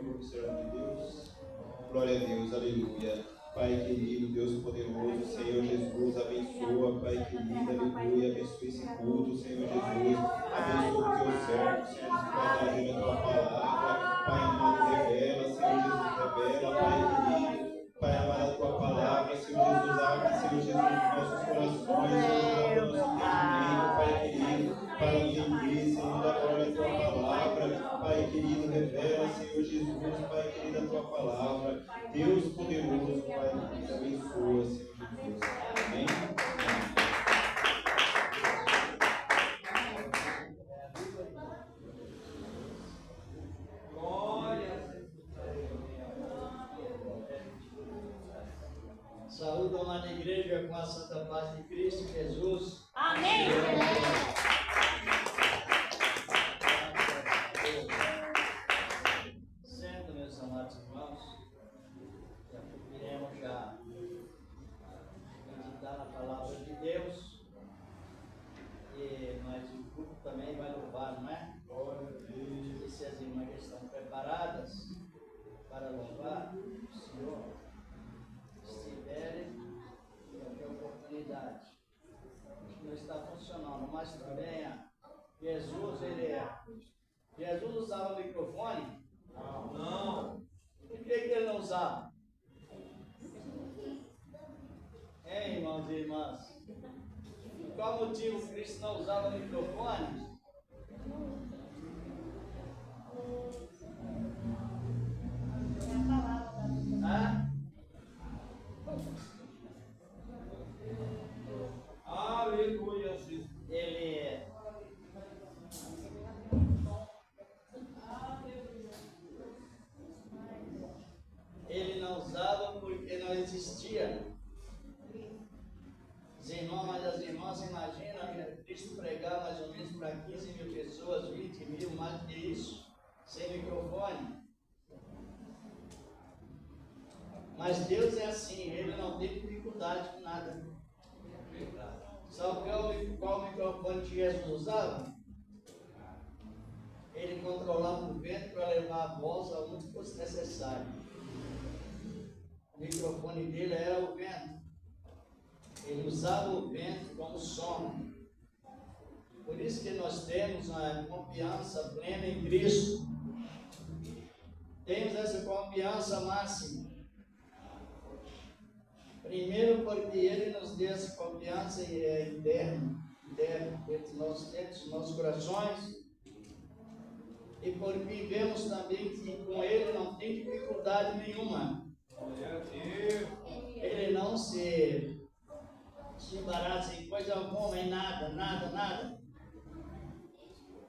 favor, do servo de Deus. Glória a Deus, aleluia. Pai querido, Deus poderoso, Senhor Jesus, abençoa, Pai querido, aleluia. Abençoa esse culto, Senhor Jesus. Abençoa o teu servo, Senhor Jesus, vai trazer a tua palavra. Pai amado, revela, Senhor Jesus, revela, Pai querido. Pai amado, a tua palavra, Senhor Jesus, abre, Senhor Jesus, nossos corações, Senhor Jesus, abre nosso entendimento, Pai querido, para nos entender, Senhor, da glória da tua palavra. Pai querido, revela, Senhor Jesus, Pai querido, a tua palavra. Deus poderoso, Pai querido, abençoa, Senhor Jesus. Amém. Saúde, amada igreja, com a santa paz de Cristo Jesus. Amém. Senta, meus amados irmãos. Iremos já meditar na palavra de Deus. Mas o grupo também vai louvar, não é? E se as irmãs já estão preparadas para louvar o Senhor, estiverem, tem oportunidade. Não está funcionando, mas também Jesus usava o microfone? Não. Por que ele não usava? Hein, irmãos e irmãs? Por qual motivo Cristo não usava o microfone? Aleluia, Jesus. Ele não usava porque não existia. Os irmãos, mas as irmãs imaginam Cristo pregar mais ou menos para 15 mil pessoas, 20 mil, mais do que isso, sem microfone. Mas Deus é assim, Ele não tem dificuldade com nada. Sabe qual microfone que Jesus usava? Ele controlava o vento para levar a voz aonde fosse necessário. O microfone dele era o vento. Ele usava o vento como som. Por isso que nós temos uma confiança plena em Cristo. Temos essa confiança máxima. Primeiro porque Ele nos deu essa confiança interna dentro dos nossos corações. E porque vivemos também que com Ele não tem dificuldade nenhuma. Ele não se embaraça em coisa alguma, em nada.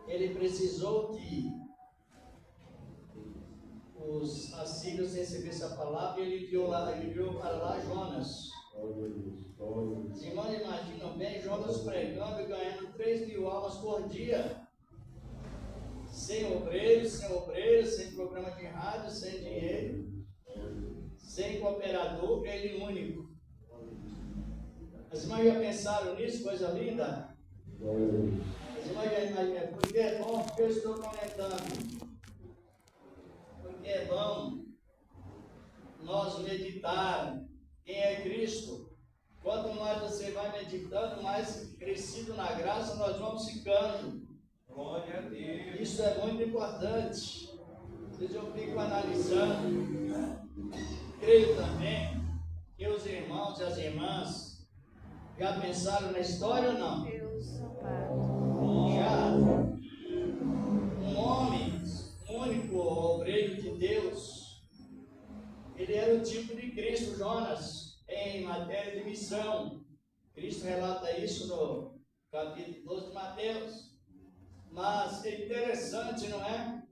Ele precisou que os assírios recebessem a palavra e ele enviou para lá Jonas. Os irmãos imaginam bem Jonas pregando e ganhando 3.000 almas por dia. Sem obreiros, sem programa de rádio, sem dinheiro, sem cooperador, ele único. As irmãs já pensaram nisso? Coisa linda? As irmãs já imaginam. Porque é bom, porque eu estou comentando. Porque é bom nós meditar quem é Cristo. Quanto mais você vai meditando, mais crescido na graça nós vamos ficando. Glória a Deus. Isso é muito importante. Vocês eu fico analisando. Creio também que os irmãos e as irmãs já pensaram na história ou não? Já. Um homem único, obreiro de Deus, ele era o tipo de Cristo, Jonas, em matéria de missão. Cristo relata isso no capítulo 12 de Mateus. Mas é interessante, não é?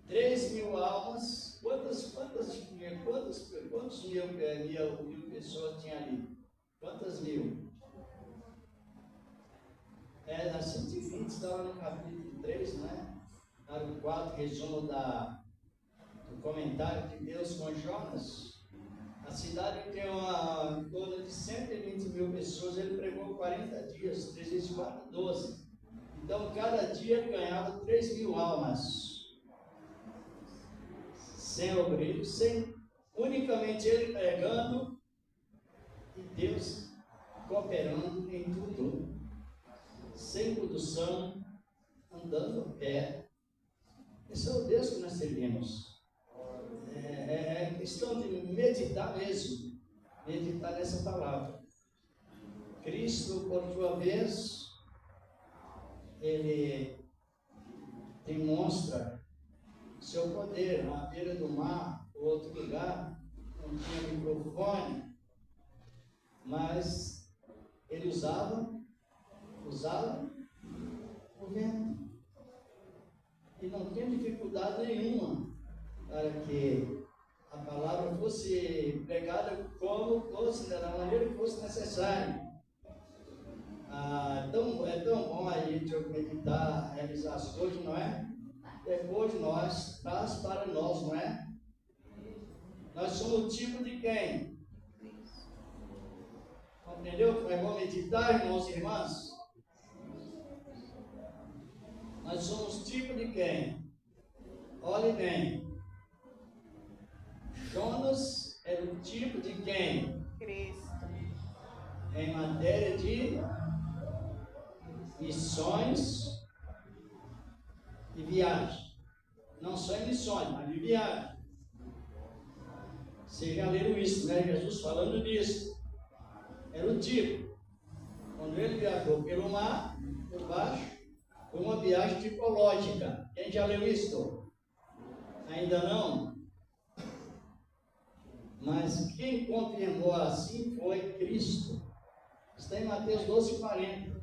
3.000 almas, quantos mil pessoas tinha ali? Quantas mil? A 120 estava no capítulo 3, não é? Era o 4, resumo do comentário de Deus com Jonas. A cidade tem em torno de 120 mil pessoas, ele pregou 40 dias, 3 vezes 4, 12. Então, cada dia ele ganhava 3.000 almas. sem obreiros, sem unicamente ele pregando e Deus cooperando em tudo, sem produção, andando a pé. Esse é o Deus que nós servimos. É questão de meditar mesmo, meditar nessa palavra. Cristo, por sua vez, ele demonstra seu poder na beira do mar, ou outro lugar, não tinha microfone, mas ele usava o vento. E não tinha dificuldade nenhuma para que a palavra fosse pregada como fosse, da maneira que fosse necessário. É tão bom a gente meditar, realizar as coisas, não é? Depois nós, traz para nós, não é? Nós somos o tipo de quem? Compreendeu como é bom meditar, irmãos e irmãs? Nós somos tipo de quem? Olhe bem. Jonas era o tipo de quem? Cristo. Em matéria de missões e viagem. Não só em missões, mas de viagem. Vocês já leram isso, né? Jesus falando disso. Era o tipo. Quando ele viajou pelo mar, por baixo, foi uma viagem tipológica. Quem já leu isso? Ainda não? Mas quem confirmou assim foi Cristo. Está em Mateus 12:40.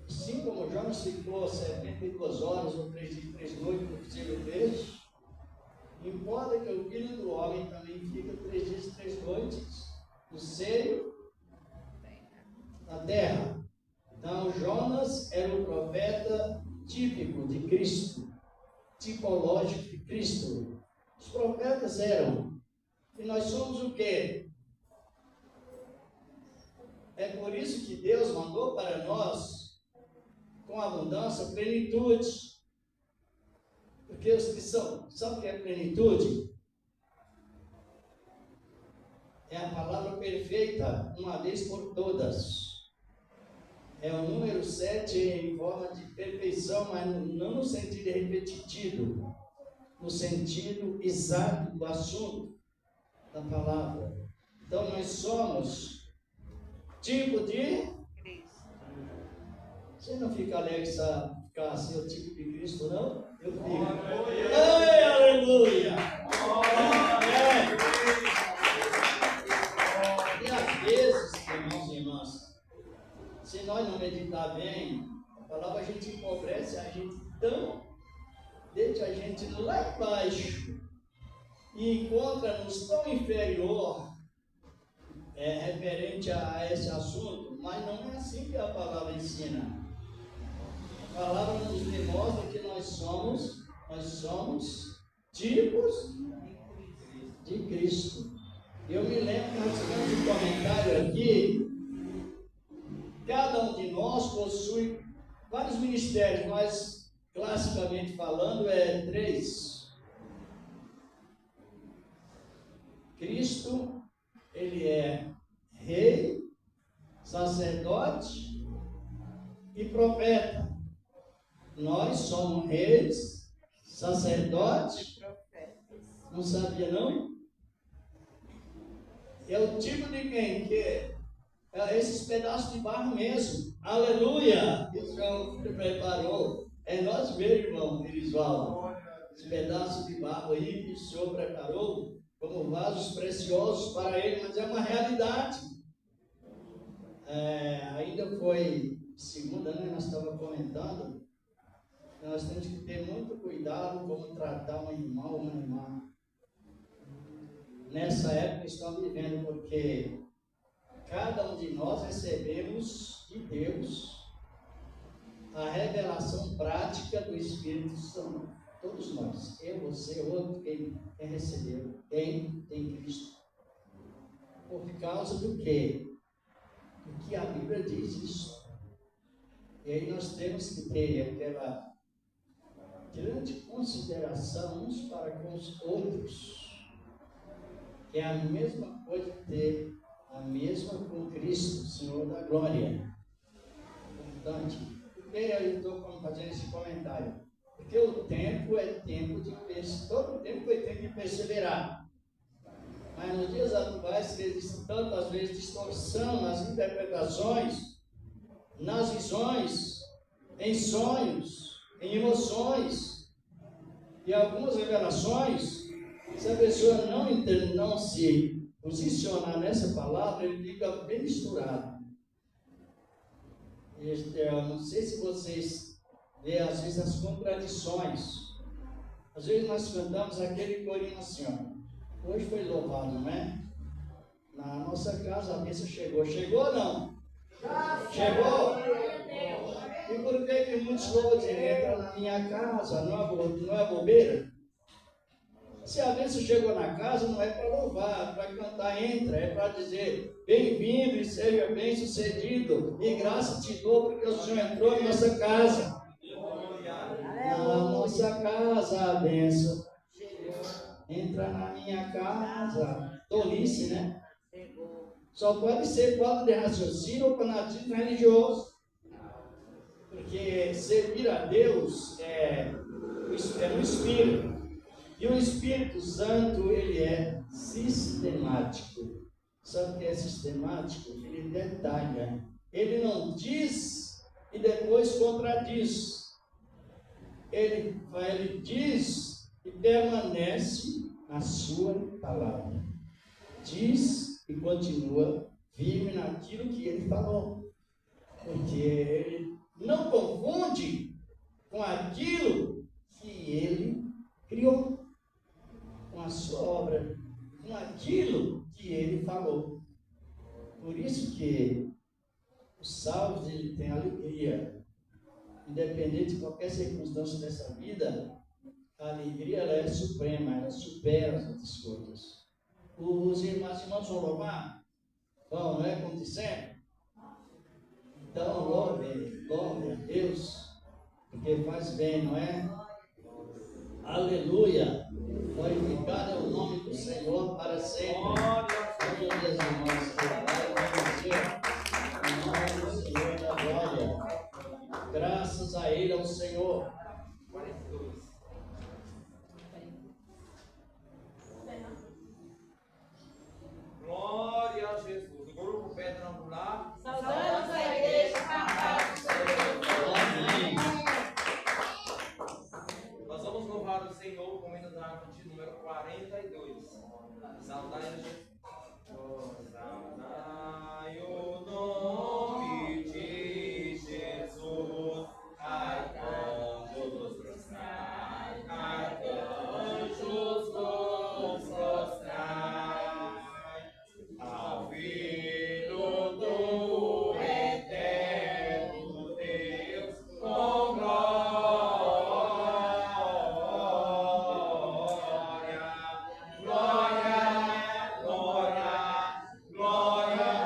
Assim como Jonas ficou 72 horas ou 3 dias e 3 noites no possível peixe, importa que o Filho do Homem também fica 3 dias e 3 noites no seio da terra. Então, Jonas era o profeta típico de Cristo, tipológico de Cristo. Os profetas eram. E nós somos o quê? É por isso que Deus mandou para nós, com abundância, plenitude. Porque os que são, sabe o que é plenitude? É a palavra perfeita, uma vez por todas. É o número 7 em forma de perfeição, mas não no sentido repetitivo, no sentido exato do assunto da palavra. Então nós somos tipo de... Você não fica alegre se ficar assim, o tipo de Cristo, não? Eu fico. Ai, aleluia! E às vezes, irmãos e irmãs, se nós não meditar bem, a palavra a gente empobrece a gente tão, deixa a gente lá embaixo e encontra-nos tão inferior referente a esse assunto, mas não é assim que a palavra ensina. A palavra nos demonstra que nós somos tipos de Cristo. Eu me lembro que nós tivemos um comentário aqui. Cada um de nós possui vários ministérios, mas classicamente falando 3. Cristo, ele é rei, sacerdote e profeta. Nós somos reis, sacerdotes. Não sabia, não? É o tipo de quem? Que é esses pedaços de barro mesmo. Aleluia! Que o Senhor preparou. É nós mesmos, irmão Irisvaldo. Esse pedaço de barro aí que o Senhor preparou como vasos preciosos para Ele, mas é uma realidade. Ainda foi segunda, né? Nós estávamos comentando. Nós temos que ter muito cuidado como tratar um irmão ou uma irmã. Nessa época que estamos vivendo, porque cada um de nós recebemos de Deus a revelação prática do Espírito Santo. Todos nós, eu, você, outro, quem recebeu, tem Cristo. Por causa do quê? Porque a Bíblia diz isso. E aí nós temos que ter aquela grande consideração uns para com os outros, que é a mesma coisa de ter a mesma com Cristo, Senhor da glória. Importante. Por que eu estou fazendo esse comentário? Porque o tempo é tempo de perseverar. Todo tempo foi tempo de perseverar. Mas nos dias atuais, que existe tantas vezes distorção nas interpretações, nas visões, em sonhos, em emoções e algumas revelações, se a pessoa não se posicionar nessa palavra, ele fica bem misturado. Eu não sei se vocês veem às vezes as contradições. Às vezes nós cantamos aquele corinho assim, ó. Hoje foi louvado, não é? Na nossa casa a bênção chegou. Chegou ou não? Chegou? E por que muitos louvam dizendo, entra na minha casa, não é bobeira? Se a bênção chegou na casa, não é para louvar, para cantar, entra, é para dizer, bem-vindo e seja bem-sucedido, e graça te dou porque o Senhor entrou em nossa casa. Na nossa casa a bênção. Entra na minha casa. Tolice, né? Só pode ser falta de raciocínio ou fanatismo religioso. Porque servir a Deus é um espírito. E o Espírito Santo, ele é sistemático. Sabe o que é sistemático? Ele detalha. Ele não diz e depois contradiz. Ele diz e permanece na sua palavra. Diz e continua firme naquilo que ele falou. Porque ele não confunde com aquilo que ele criou, com a sua obra, com aquilo que ele falou. Por isso que os salvos, ele tem alegria. Independente de qualquer circunstância dessa vida, a alegria ela é suprema, ela supera as outras coisas. Os irmãos vão louvar? Vão, não é? Como disseram? Então, louve a Deus, porque faz bem, não é? Aleluia! Glorificado é o nome do Senhor para sempre. Todos os irmãos, em nome do Senhor da glória. Graças a Ele, ao Senhor. Glória a Jesus. O grupo Pedra Angular. Saudamos a igreja cantada do Senhor. Amém. Nós vamos louvar o Senhor com o hino da harpa de número 42. Saudai a Jesus. Saudai o nome de Jesus. Arcanjos nos prostrai, arcanjos nos prostrai, ao Filho do Eterno Deus, com glória, glória, glória, glória.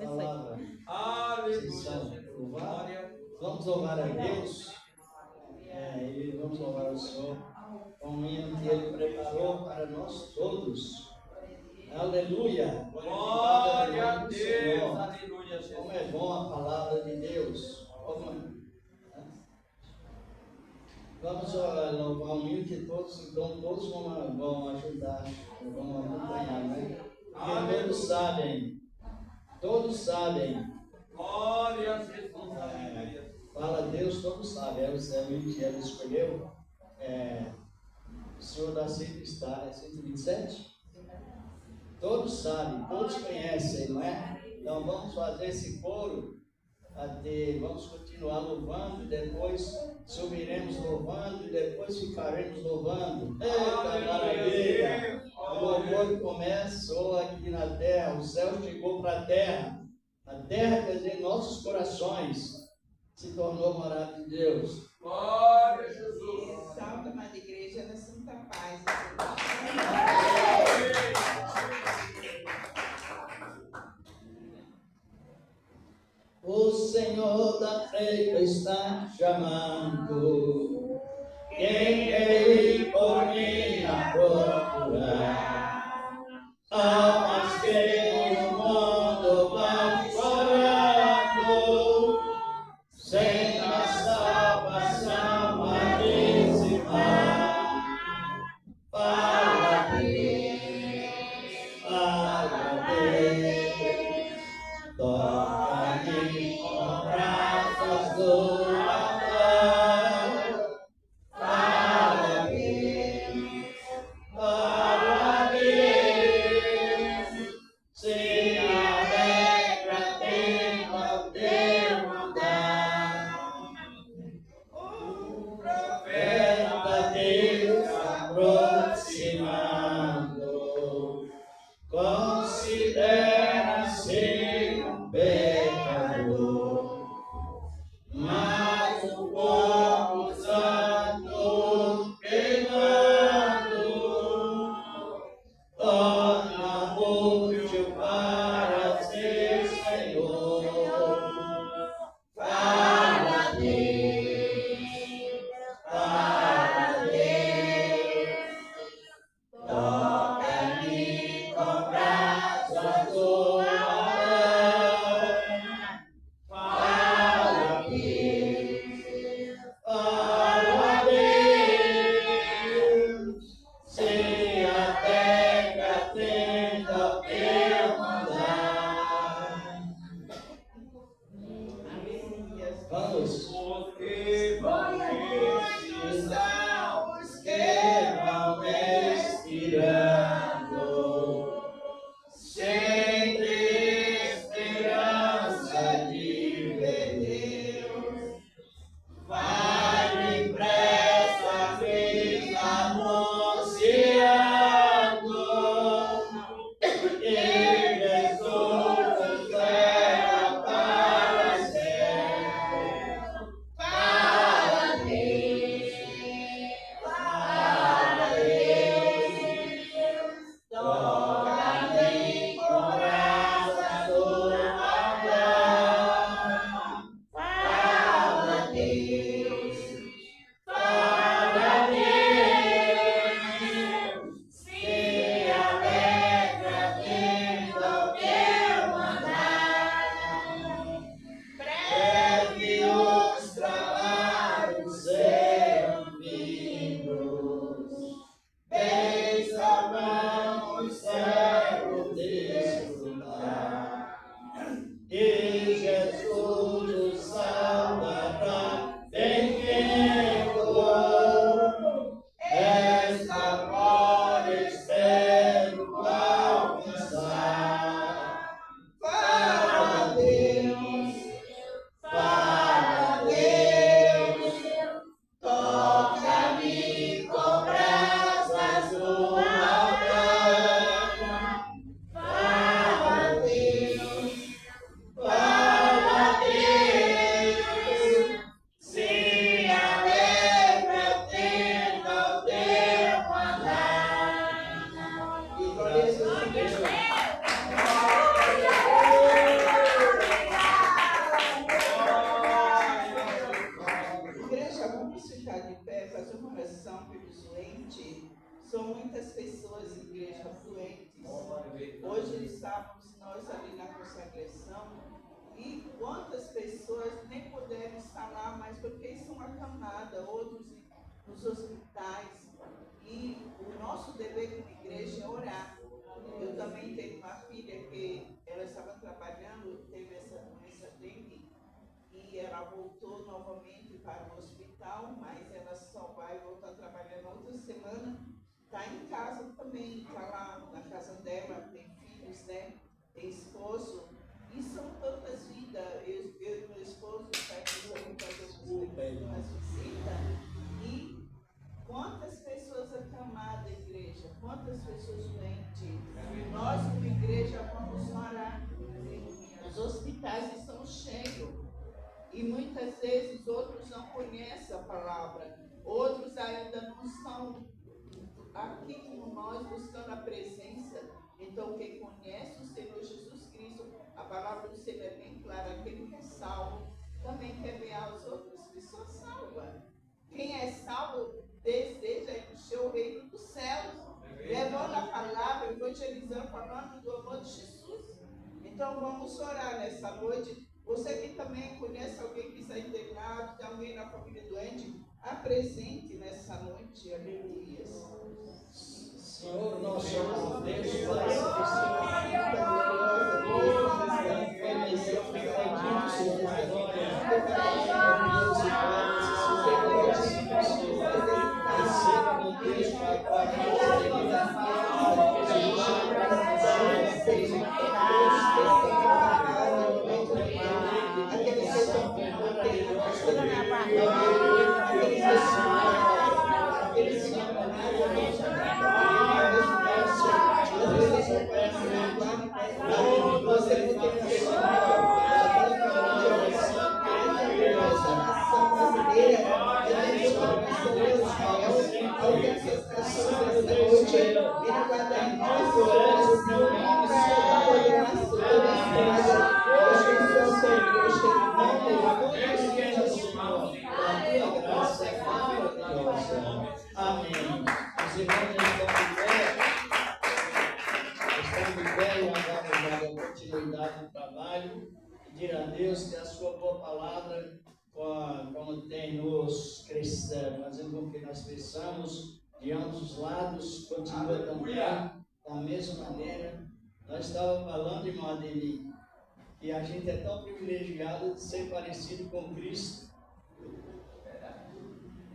palavra. Aleluia. Glória. Vamos louvar a Deus. E vamos louvar o Senhor com o hino que Ele preparou para nós todos. Aleluia. Glória a Deus. Aleluia, Jesus. Como é bom a palavra de Deus. Vamos louvar um hino que todos, então, todos vão ajudar, vão acompanhar, né? Porque todos sabem. Glória a Jesus. Aleluia. Fala Deus, todos sabem. É o hino que Ele escolheu. O Senhor da Cita está, é 127? Todos sabem, todos conhecem, não é? Então vamos fazer esse coro. Vamos continuar louvando, depois subiremos louvando e depois ficaremos louvando. Eita maravilha! O louvor começou aqui na terra, o céu chegou para a terra. A terra, quer dizer, nossos corações se tornou morada de Deus. Glória a Jesus. Salve, amada igreja da Santa Paz. O Senhor da feita está chamando. Quem quer ir por mim a procurar? Almas que no mundo vão chorando, sem a salvação maríssima. Fala Deus, fala Deus, toca-me com braços do amor. Fala Deus, fala Deus, se alegra dentro teu andar. O profeta Deus aproximando, considera-se um pecador, mas o povo santo queimando torna útil para ser Senhor. Fala Deus, fala Deus, toca-me com braços do amor. Fala Deus, fala Deus, se alegra tendo ao teu mandar. Vamos. Porque São os que vão expirando, sem esperança de ver Deus. Vai depressa, vem anunciando que Jesus nos leva para sempre. Fala Deus, toca-me com graça do amor. Fala Deus, se alegra dentro ao teu mandar. Breve os trabalhos serão vindos, bens a mão os servos desfrutar. E Jesus o salvará bem vindo. Esta glória espero alcançar. Fala Deus, toca-me com brasas do altar. Fala Deus, oração pelos doentes, são muitas pessoas em igreja doentes. Hoje estávamos nós ali na consagração e quantas pessoas nem puderam estar lá, mas porque estão acamadas, outros nos hospitais. E o nosso dever como igreja é orar. Eu também tenho uma filha que ela estava trabalhando, teve essa doença dengue e ela voltou novamente para o hospital, mas ela só vai voltar a trabalhar na outra semana. Está em casa também, está lá na casa dela, tem filhos, né? Tem esposo. E são tantas vidas. Eu e meu esposo estamos fazendo umas visitas. E quantas pessoas acamadas na igreja, quantas pessoas doentes. Nós, como igreja, vamos orar. Os hospitais estão cheios. E muitas vezes outros não conhecem a palavra. Outros ainda não estão aqui como nós, buscando a presença. Então, quem conhece o Senhor Jesus Cristo, a palavra do Senhor é bem clara, aquele que é salvo também quer ver as outras pessoas salvas. Quem é salvo deseja encher o reino dos céus, levando a palavra, evangelizando, falando do amor de Jesus. Então, vamos orar nessa noite. Você que também conhece alguém que está internado, tem alguém na família doente, apresente nessa noite. Aleluia. Senhor, nosso Deus, Pai Celestial, conheceu o pecadinho, Senhor, da glória. Deus e Pai, receba, meu Deus, Pai, para amém. Os irmãos estão de pé e agora dar continuidade no trabalho e dir a Deus que a sua boa palavra, como tem nos fazendo com que nós cresçamos de ambos os lados, continua também da mesma maneira. Nós estávamos falando, irmão Adeline, que a gente é tão privilegiado de ser parecido com Cristo.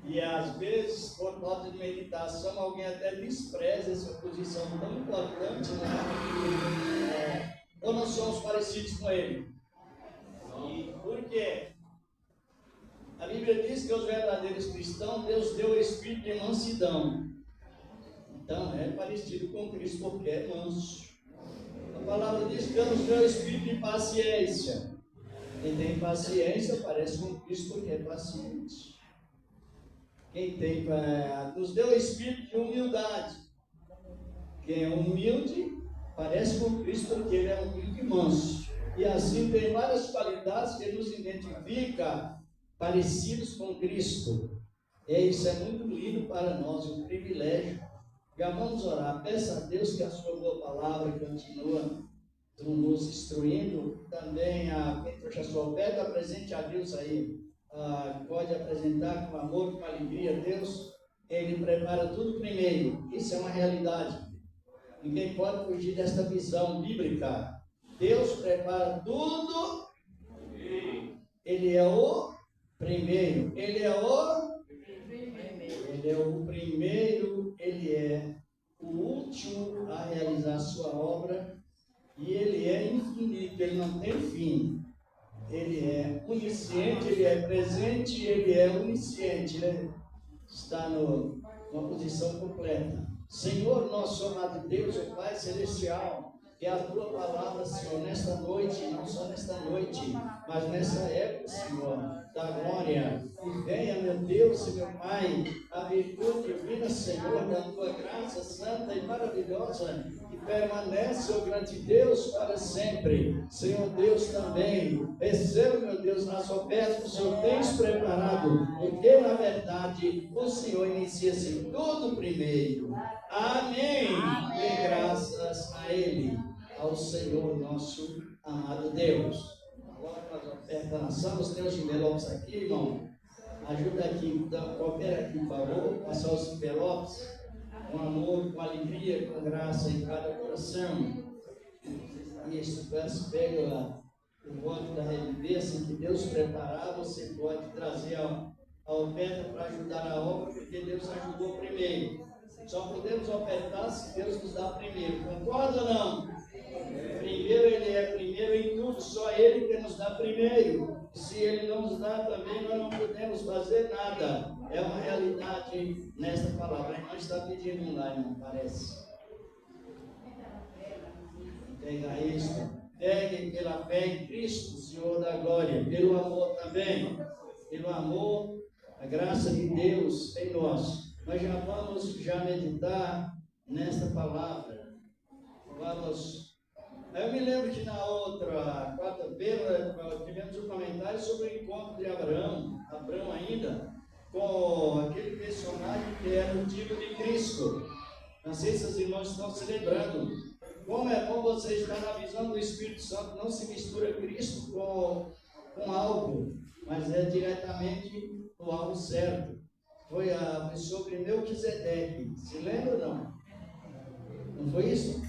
E às vezes, por falta de meditação, alguém até despreza essa posição tão importante, né? Ou nós somos parecidos com Ele. E por quê? A Bíblia diz que os verdadeiros cristãos, Deus deu o espírito de mansidão. Então é parecido com Cristo porque é manso. A palavra diz que Deus nos deu o espírito de paciência. Quem tem paciência parece com Cristo porque é paciente. Quem tem, nos deu o espírito de humildade. Quem é humilde parece com Cristo porque ele é humilde e manso. E assim tem várias qualidades que ele nos identifica parecidos com Cristo. E isso é muito lindo para nós, um privilégio. Já vamos orar. Peça a Deus que a sua boa palavra continua nos instruindo. Também quem trouxe a sua oferta, apresente a Deus aí. Pode apresentar com amor, com alegria. Deus, Ele prepara tudo primeiro. Isso é uma realidade. Ninguém pode fugir desta visão bíblica. Deus prepara tudo. Ele é o primeiro. Ele é o primeiro. Ele é o último a realizar a sua obra. E Ele é infinito. Ele não tem fim. Ele é onisciente, Ele é presente, Ele é onisciente, Ele está numa posição completa. Senhor, nosso amado Deus, o Pai Celestial, que a Tua palavra, Senhor, nesta noite, não só nesta noite, mas nessa época, Senhor, da glória, e venha, meu Deus e meu Pai, a virtude divina, Senhor, da Tua graça santa e maravilhosa, que permanece, ó grande Deus, para sempre. Senhor Deus, também, receba ofereceram, meu Deus, nas ofertas que o Senhor tem preparado, porque na verdade o Senhor inicia-se tudo primeiro. Amém. Dê graças a Ele, ao Senhor nosso amado Deus. Agora nós ofertamos, tem os envelopes aqui, irmão. Ajuda aqui, coopera aqui, por favor, passar os envelopes com amor, com alegria, com graça em cada coração. Isso, peço, pega o voto da revivência que Deus preparar, você pode trazer a oferta para ajudar a obra, porque Deus ajudou primeiro. Só podemos ofertar se Deus nos dá primeiro. Concorda ou não? Primeiro, Ele é primeiro em tudo, só Ele que nos dá primeiro. Se Ele não nos dá também, nós não podemos fazer nada. É uma realidade nesta palavra. A gente não está pedindo um lá, irmão, parece. Pega isso. Pegue pela fé em Cristo, Senhor da glória, pelo amor também, pelo amor, a graça de Deus em nós. Nós já vamos meditar nesta palavra. Eu me lembro que na outra quarta-feira tivemos um comentário sobre o encontro de Abraão ainda, com aquele personagem que era o tipo de Cristo. Não sei se os irmãos estão se lembrando. Como é bom você estar na visão do Espírito Santo, não se mistura Cristo com algo, mas é diretamente no algo certo. Foi sobre Melquisedeque, se lembra ou não? Não foi isso?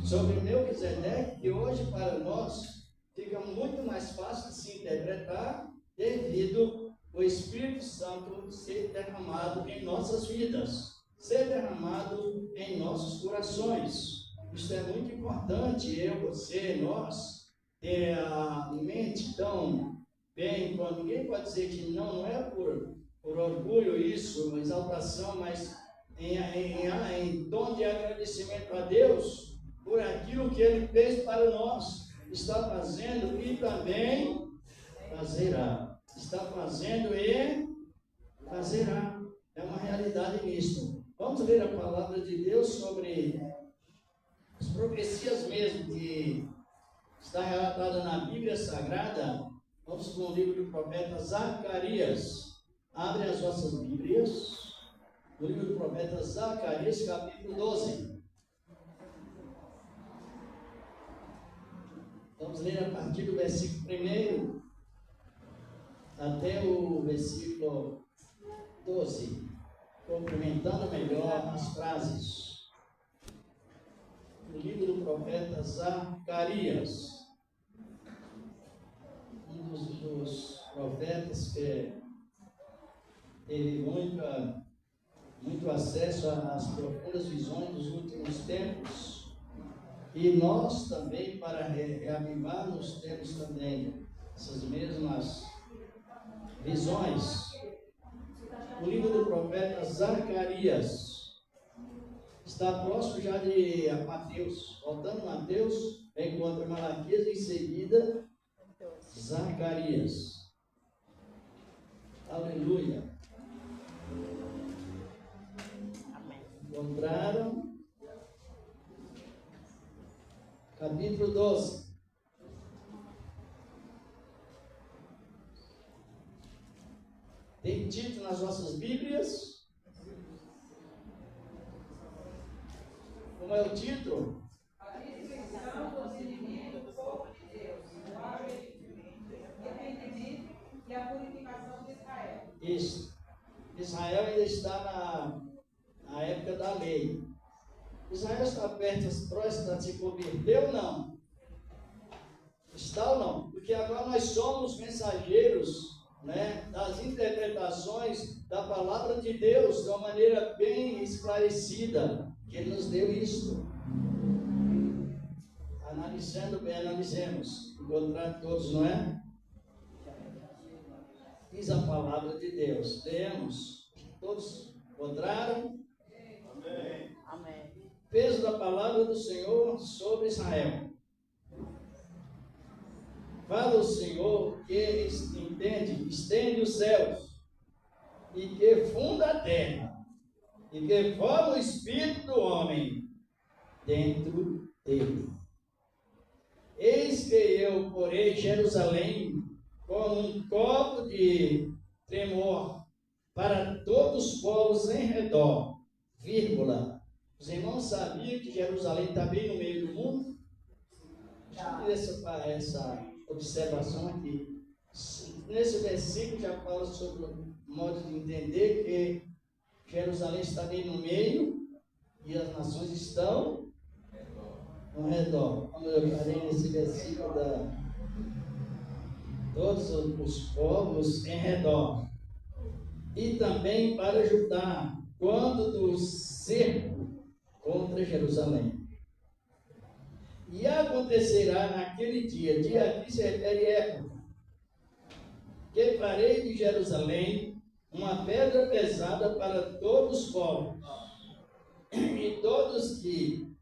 Sobre Melquisedeque, que hoje para nós fica muito mais fácil de se interpretar devido ao Espírito Santo ser derramado em nossas vidas, ser derramado em nossos corações. Isso é muito importante, você, nós, ter a mente tão bem, quando ninguém pode dizer que não é por orgulho isso, uma exaltação, mas em tom de agradecimento a Deus por aquilo que Ele fez para nós, está fazendo e também fazerá. Está fazendo e fazerá. É uma realidade nisso. Vamos ler a palavra de Deus sobre as profecias mesmo que está relatada na Bíblia Sagrada. Vamos para o livro do profeta Zacarias. Abre as vossas Bíblias. No livro do profeta Zacarias, capítulo 12. Vamos ler a partir do versículo 1 até o versículo 12, complementando melhor as frases. O livro do profeta Zacarias, um dos profetas que teve muito acesso às profundas visões dos últimos tempos, e nós também, para reavivarmos, temos também essas mesmas visões. O livro do profeta Zacarias está próximo já de Mateus. Voltando a Mateus, encontra Malaquias e em seguida Zacarias. Aleluia. Encontraram? Capítulo 12. Tem título nas vossas Bíblias? Como é o título? A destruição dos inimigos do povo de Deus, o arrependimento e a purificação de Israel. Isso. Israel ainda está na época da lei. Israel está próximo de se converter ou não? Está ou não? Porque agora nós somos mensageiros, né, das interpretações da palavra de Deus de uma maneira bem esclarecida, que Ele nos deu isto. Analisando bem, analisemos, encontrando todos, não é? Diz a palavra de Deus, leemos, todos encontraram? Amém. Amém. Peso da palavra do Senhor sobre Israel. Fala o Senhor que estende os céus, e que funda a terra, e que forma o espírito do homem dentro dele. Eis que eu porei Jerusalém como um copo de tremor para todos os povos em redor, vírgula. Os irmãos sabiam que Jerusalém está bem no meio do mundo? Essa observação aqui. Nesse versículo já fala sobre o modo de entender que Jerusalém está bem no meio e as nações estão ao redor. Como eu falei nesse versículo todos os povos em redor. E também para Judá, quando do cerco contra Jerusalém. E acontecerá naquele dia, dia aqui se refere à época, que farei de Jerusalém uma pedra pesada para todos os povos, e todos que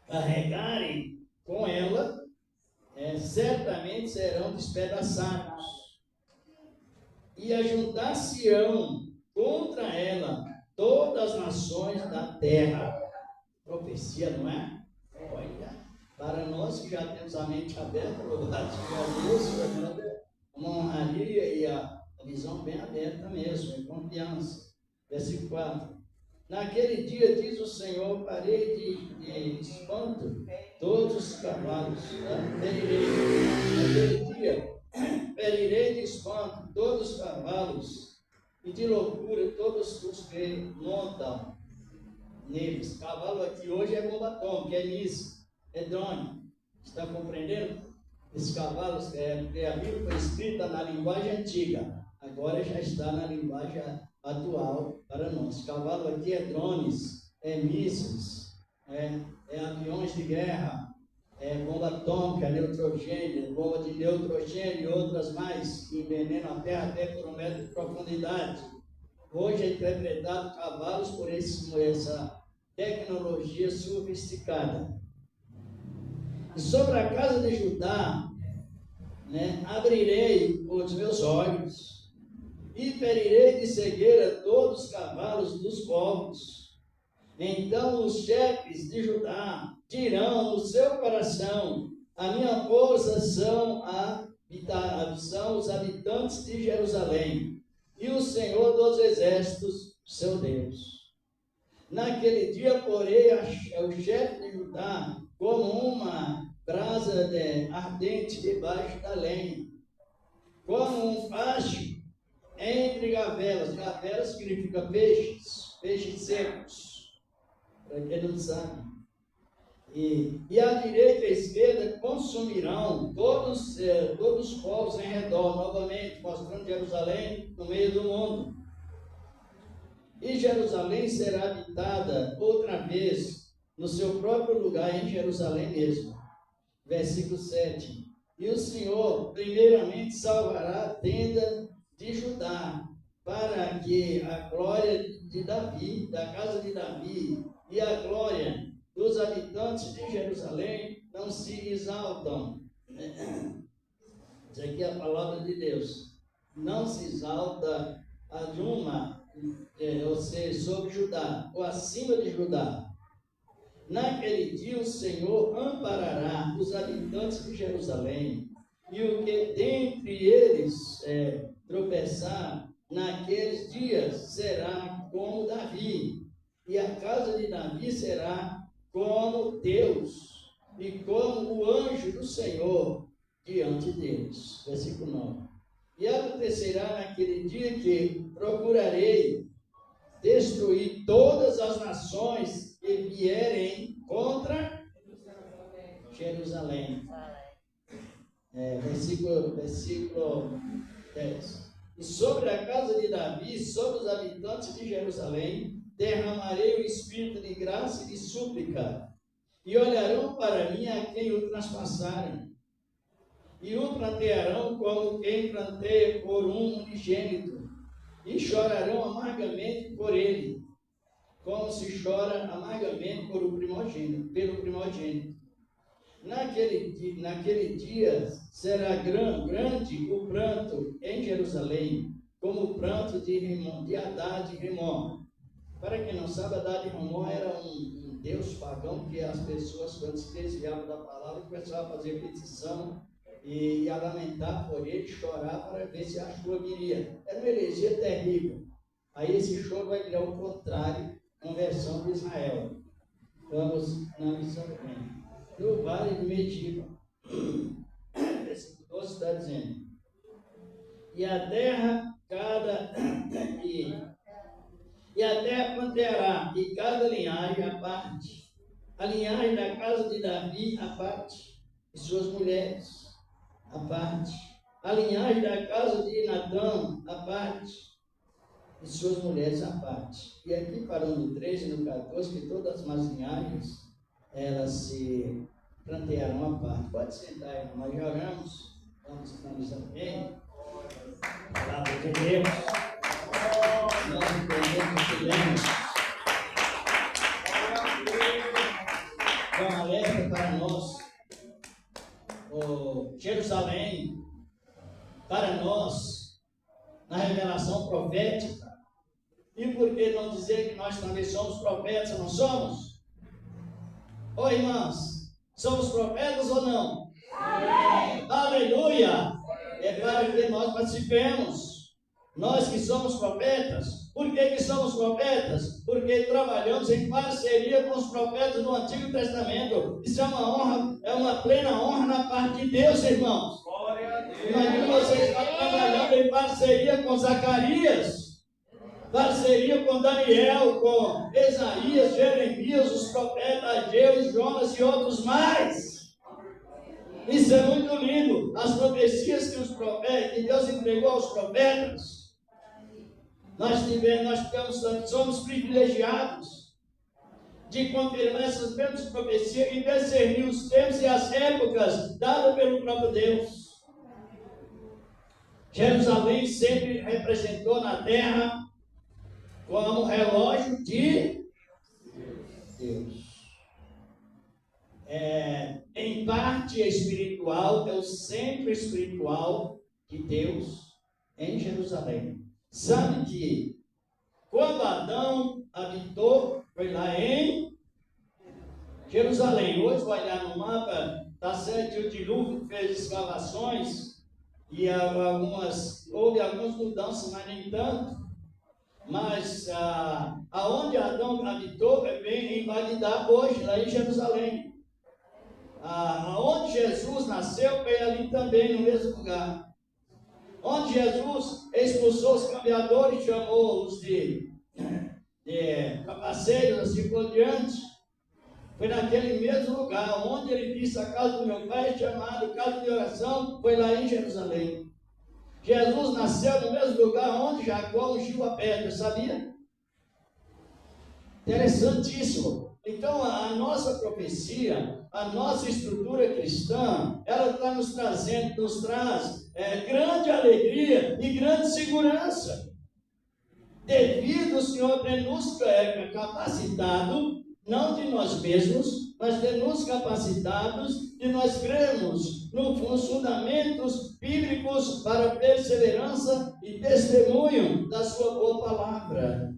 carregarem com ela, certamente serão despedaçados. E ajuntar-se-ão contra ela todas as nações da terra. Profecia, não é? Olha, para nós que já temos a mente aberta, louvado seja Deus, uma honraria e a visão bem aberta mesmo, em confiança. Versículo 4. Naquele dia, diz o Senhor, farei de espanto todos os cavalos. Naquele dia, ferirei de espanto todos os cavalos e de loucura todos os que montam neles. Cavalo aqui hoje é bomba atômica, é míssil, é drone. Está compreendendo? Esses cavalos, porque a Bíblia foi escrita na linguagem antiga, agora já está na linguagem atual para nós. Cavalo aqui é drones, é mísseis, é aviões de guerra, é bomba atômica, neutrogênio, bomba de neutrogênio e outras mais que envenenam a terra até por 1 metro de profundidade. Hoje é interpretado cavalos por essa tecnologia sofisticada. E sobre a casa de Judá, abrirei os meus olhos e ferirei de cegueira todos os cavalos dos povos. Então os chefes de Judá dirão no seu coração: a minha força são os habitantes de Jerusalém, e o Senhor dos exércitos, seu Deus. Naquele dia, porei o chefe de Judá como uma brasa ardente debaixo da lenha, como um facho entre gavelas. Gavelas significa peixes secos, para quem não sabe. E a direita e a esquerda consumirão todos os povos em redor, novamente, mostrando Jerusalém no meio do mundo. E Jerusalém será habitada outra vez no seu próprio lugar, em Jerusalém mesmo. Versículo 7. E o Senhor, primeiramente, salvará a tenda de Judá, para que a glória de Davi, da casa de Davi, e a glória dos habitantes de Jerusalém não se exaltam. Isso aqui é a palavra de Deus. Não se exalta a Juma, ou seja, sobre Judá, ou acima de Judá. Naquele dia o Senhor amparará os habitantes de Jerusalém, e o que dentre eles tropeçar naqueles dias será como Davi, e a casa de Davi será como Deus, e como o anjo do Senhor diante deles. Versículo 9. E acontecerá naquele dia que procurarei destruir todas as nações que vierem contra Jerusalém. Versículo 10. E sobre a casa de Davi, sobre os habitantes de Jerusalém, derramarei o espírito de graça e de súplica, e olharão para mim a quem o transpassarem, e o plantearão como quem planteia por um unigênito, e chorarão amargamente por ele, como se chora amargamente pelo primogênito. Naquele dia será grande o pranto em Jerusalém, como o pranto de Haddad e Rimon, Para quem não sabe, Adad Ramon era um deus pagão que as pessoas, quando se desviavam da palavra, começavam a fazer petição e a lamentar por ele, chorar para ver se a chuva viria. Era uma heresia terrível. Aí esse choro vai virar o contrário, conversão de Israel. Vamos na missão do Vale de Mediba. Versículo 12 está dizendo: e a terra e a terra planteará, e cada linhagem à parte, a linhagem da casa de Davi à parte, e suas mulheres à parte, a linhagem da casa de Natã à parte, e suas mulheres à parte. E aqui, parando no 13 e no 14, que todas as más linhagens, elas se plantearam à parte. Pode sentar, irmão, nós já oramos, vamos finalizar bem. Palavra de Deus. Nós entendemos que lemos. É um alerta para nós. Jerusalém, para nós, na revelação profética. E por que não dizer que nós também somos profetas, não somos? Ô irmãs, somos profetas ou não? Amém. Aleluia! É para que nós participemos. Nós que somos profetas. Por que somos profetas? Porque trabalhamos em parceria com os profetas do Antigo Testamento. Isso é uma honra, é uma plena honra na parte de Deus, irmãos. Glória a Deus. Imagina você estar trabalhando em parceria com Zacarias, parceria com Daniel, com Isaías, Jeremias, os profetas Ageu, Jonas e outros mais. Isso é muito lindo. As profecias que Deus entregou aos profetas, nós somos privilegiados de confirmar essas mesmas profecias e discernir os tempos e as épocas dadas pelo próprio Deus. Jerusalém sempre representou na terra como relógio de Deus. Em parte espiritual, é o centro espiritual de Deus em Jerusalém. Sabe que quando Adão habitou, foi lá em Jerusalém. Hoje, vai olhar no mapa, está certo que o dilúvio fez escavações e houve algumas mudanças, mas nem tanto. Mas aonde Adão habitou é bem em Bagdá hoje, lá em Jerusalém. Onde Jesus nasceu foi ali também, no mesmo lugar. Onde Jesus expulsou os cambiadores, chamou-os de capaceiros, assim por diante. Foi naquele mesmo lugar, onde ele disse: a casa do meu pai é chamada casa de oração, foi lá em Jerusalém. Jesus nasceu no mesmo lugar onde Jacó ungiu a pedra, sabia? Interessantíssimo. Então, a nossa profecia, a nossa estrutura cristã, ela nos traz grande alegria e grande segurança. Devido o Senhor ter nos capacitado, não de nós mesmos, mas ter nos capacitados de nós cremos nos fundamentos bíblicos para perseverança e testemunho da sua boa palavra.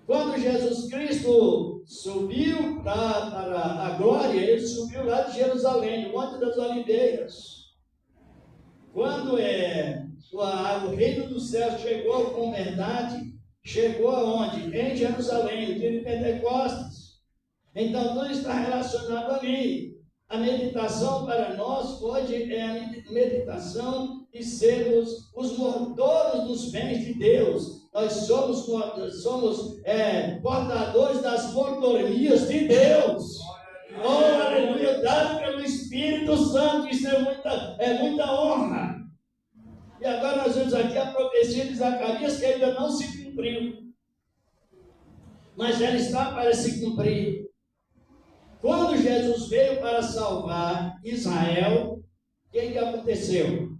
Quando Jesus Cristo subiu para a glória, ele subiu lá de Jerusalém, no Monte das Oliveiras. Quando o reino dos céus chegou com verdade, chegou aonde? Em Jerusalém, no dia de Pentecostes. Então tudo está relacionado ali. A meditação para nós hoje é a meditação de sermos os motores dos bens de Deus. Nós somos portadores das mordomias de Deus. Oh, aleluia, dado pelo Espírito Santo. Isso é muita honra. E agora nós vemos aqui a profecia de Zacarias, que ainda não se cumpriu, mas ela está para se cumprir. Quando Jesus veio para salvar Israel, o que aconteceu?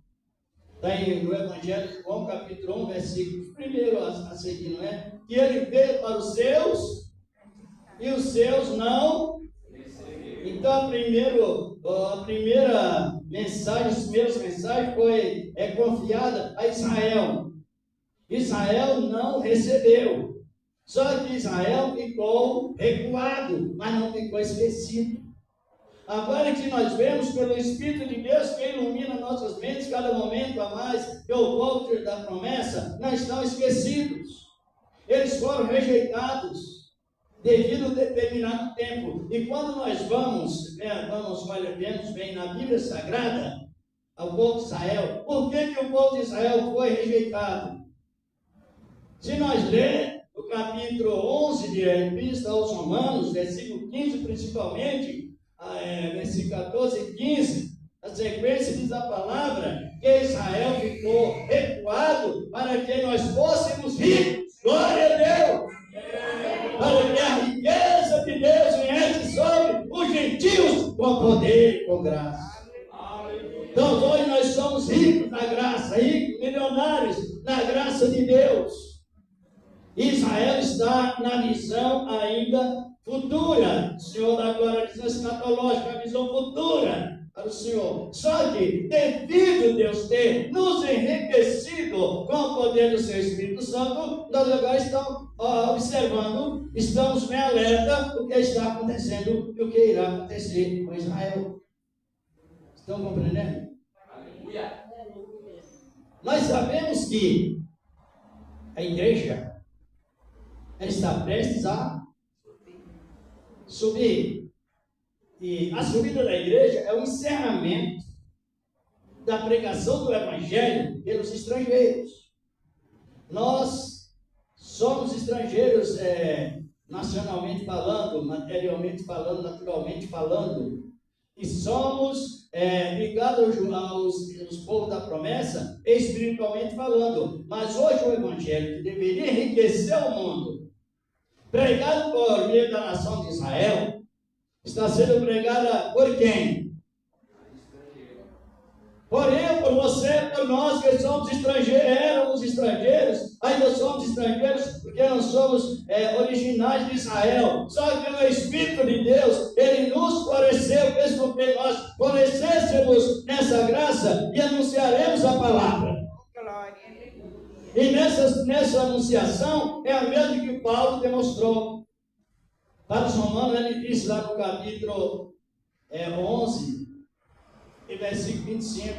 Está aí no Evangelho de João, capítulo 1, versículo 1 a seguir, não é? Que ele veio para os seus, e os seus não. Então, a primeira mensagem, as primeiras mensagens foi confiada a Israel. Israel não recebeu. Só que Israel ficou recuado, mas não ficou esquecido. Agora que nós vemos pelo Espírito de Deus que ilumina nossas mentes cada momento a mais, que o povo da promessa não estão esquecidos. Eles foram rejeitados devido a um determinado tempo. E quando nós vemos bem na Bíblia Sagrada, ao povo de Israel, por que o povo de Israel foi rejeitado? Se nós lermos o capítulo 11 de Epístola aos Romanos, versículo 15 principalmente, versículo 14 e 15, a sequência diz a palavra que Israel ficou recuado para que nós fôssemos ricos. Glória a Deus! Para que a riqueza de Deus viesse sobre os gentios com poder e com graça. Então hoje nós somos ricos na graça, ricos, milionários na graça de Deus. Israel está na visão ainda futura. O Senhor da glória, a visão escatológica, a visão futura para o Senhor. Só que, devido a Deus ter nos enriquecido com o poder do seu Espírito Santo, nós agora estamos observando, estamos bem alerta do que está acontecendo e o que irá acontecer com Israel. Estão compreendendo? Aleluia. Nós sabemos que a igreja ela está prestes a subir. E a subida da igreja é o encerramento da pregação do Evangelho pelos estrangeiros. Nós somos estrangeiros nacionalmente falando, materialmente falando, naturalmente falando. E somos ligados aos povos da promessa, espiritualmente falando. Mas hoje o Evangelho, que deveria enriquecer o mundo, pregado por meio da nação de Israel, está sendo pregada por quem? Por eu, por você, por nós que somos estrangeiros, éramos estrangeiros, ainda somos estrangeiros porque não somos originais de Israel. Só que o Espírito de Deus, Ele nos floresceu, fez com que nós florescêssemos nessa graça e anunciaremos a palavra. E nessa anunciação é a mesma que Paulo demonstrou. Para os romanos, ele disse lá no capítulo 11, e versículo 25,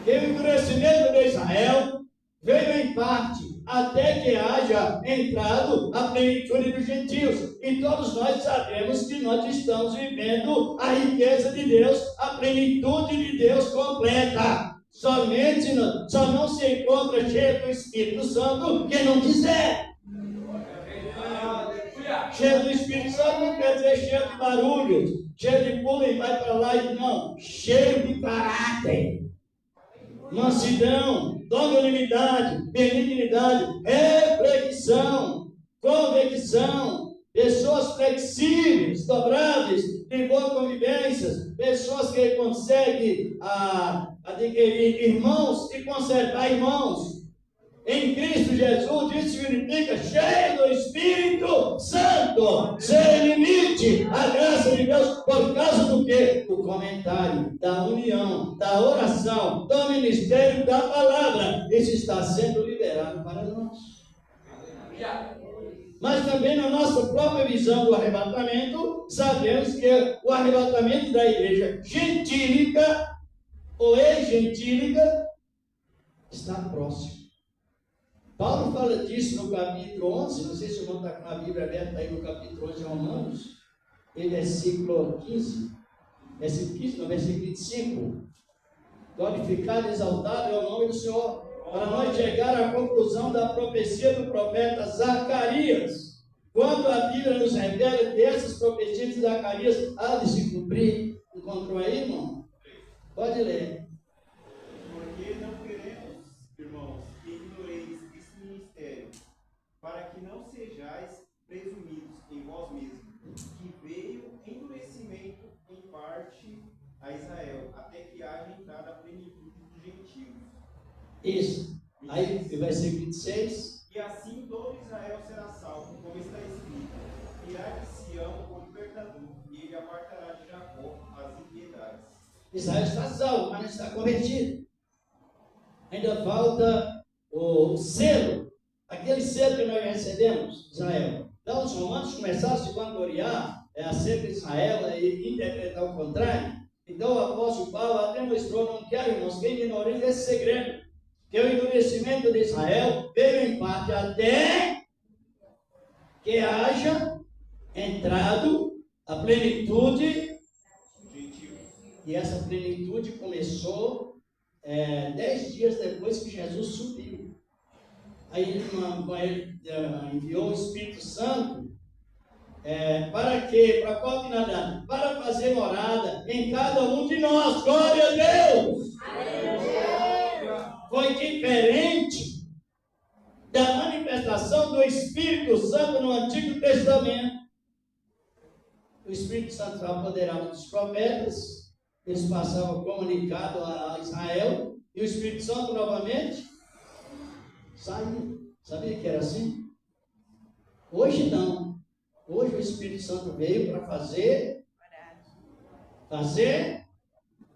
que o endurecimento de Israel veio em parte, até que haja entrado a plenitude dos gentios. E todos nós sabemos que nós estamos vivendo a riqueza de Deus, a plenitude de Deus completa. Só não se encontra cheio do Espírito Santo quem não quiser. Cheio do Espírito Santo não quer dizer cheio de barulho, cheio de pula e vai para lá e não. Cheio de caráter, mansidão, longanimidade, benignidade, reflexão, convicção, pessoas flexíveis, dobráveis, de boa convivência, pessoas que conseguem adquirir irmãos e conservar irmãos. Em Cristo Jesus, isso significa cheio do Espírito Santo, sem limite, a graça de Deus, por causa do quê? O comentário, da união, da oração, do ministério da palavra. Isso está sendo liberado para nós. Mas também na nossa própria visão do arrebatamento, sabemos que o arrebatamento da igreja gentílica, ou ex-gentílica, está próximo. Paulo fala disso no capítulo 11, não sei se o irmão está com a Bíblia aberta aí no capítulo 11 de Romanos, em versículo 15, versículo 25. Glorificado e exaltado é o nome do Senhor, para nós chegar à conclusão da profecia do profeta Zacarias. Quando a Bíblia nos revela que essas profecias de Zacarias há de se cumprir. Encontrou aí, irmão? Pode ler. Porque não queremos, irmãos, que ignoreis esse ministério, para que não sejais presumidos em vós mesmos, que veio endurecimento em parte a Israel, até que haja entrada a plenitude dos gentios. Isso. Aí, versículo 26. E assim todo Israel será salvo, como está escrito: irá de Sião o libertador, e ele apartará de Jacó as impiedades. Israel está salvo, mas não está convertido. Ainda falta o selo aquele selo que nós recebemos, Israel. Então os romanos começaram a se vangloriar acerca de Israel e interpretar o contrário. Então o apóstolo Paulo até mostrou, não quero, irmãos, que ignorem esse segredo, que o endurecimento de Israel veio em parte até que haja entrado a plenitude, e essa plenitude começou 10 dias depois que Jesus subiu. Aí ele enviou o Espírito Santo. Para quê? Para qual finalidade? Para fazer morada em cada um de nós. Glória a Deus! Foi diferente da manifestação do Espírito Santo no Antigo Testamento. O Espírito Santo foi apoderado dos profetas, eles passavam comunicado a Israel, e o Espírito Santo novamente saiu. Sabia que era assim? Hoje não. Hoje o Espírito Santo veio para fazer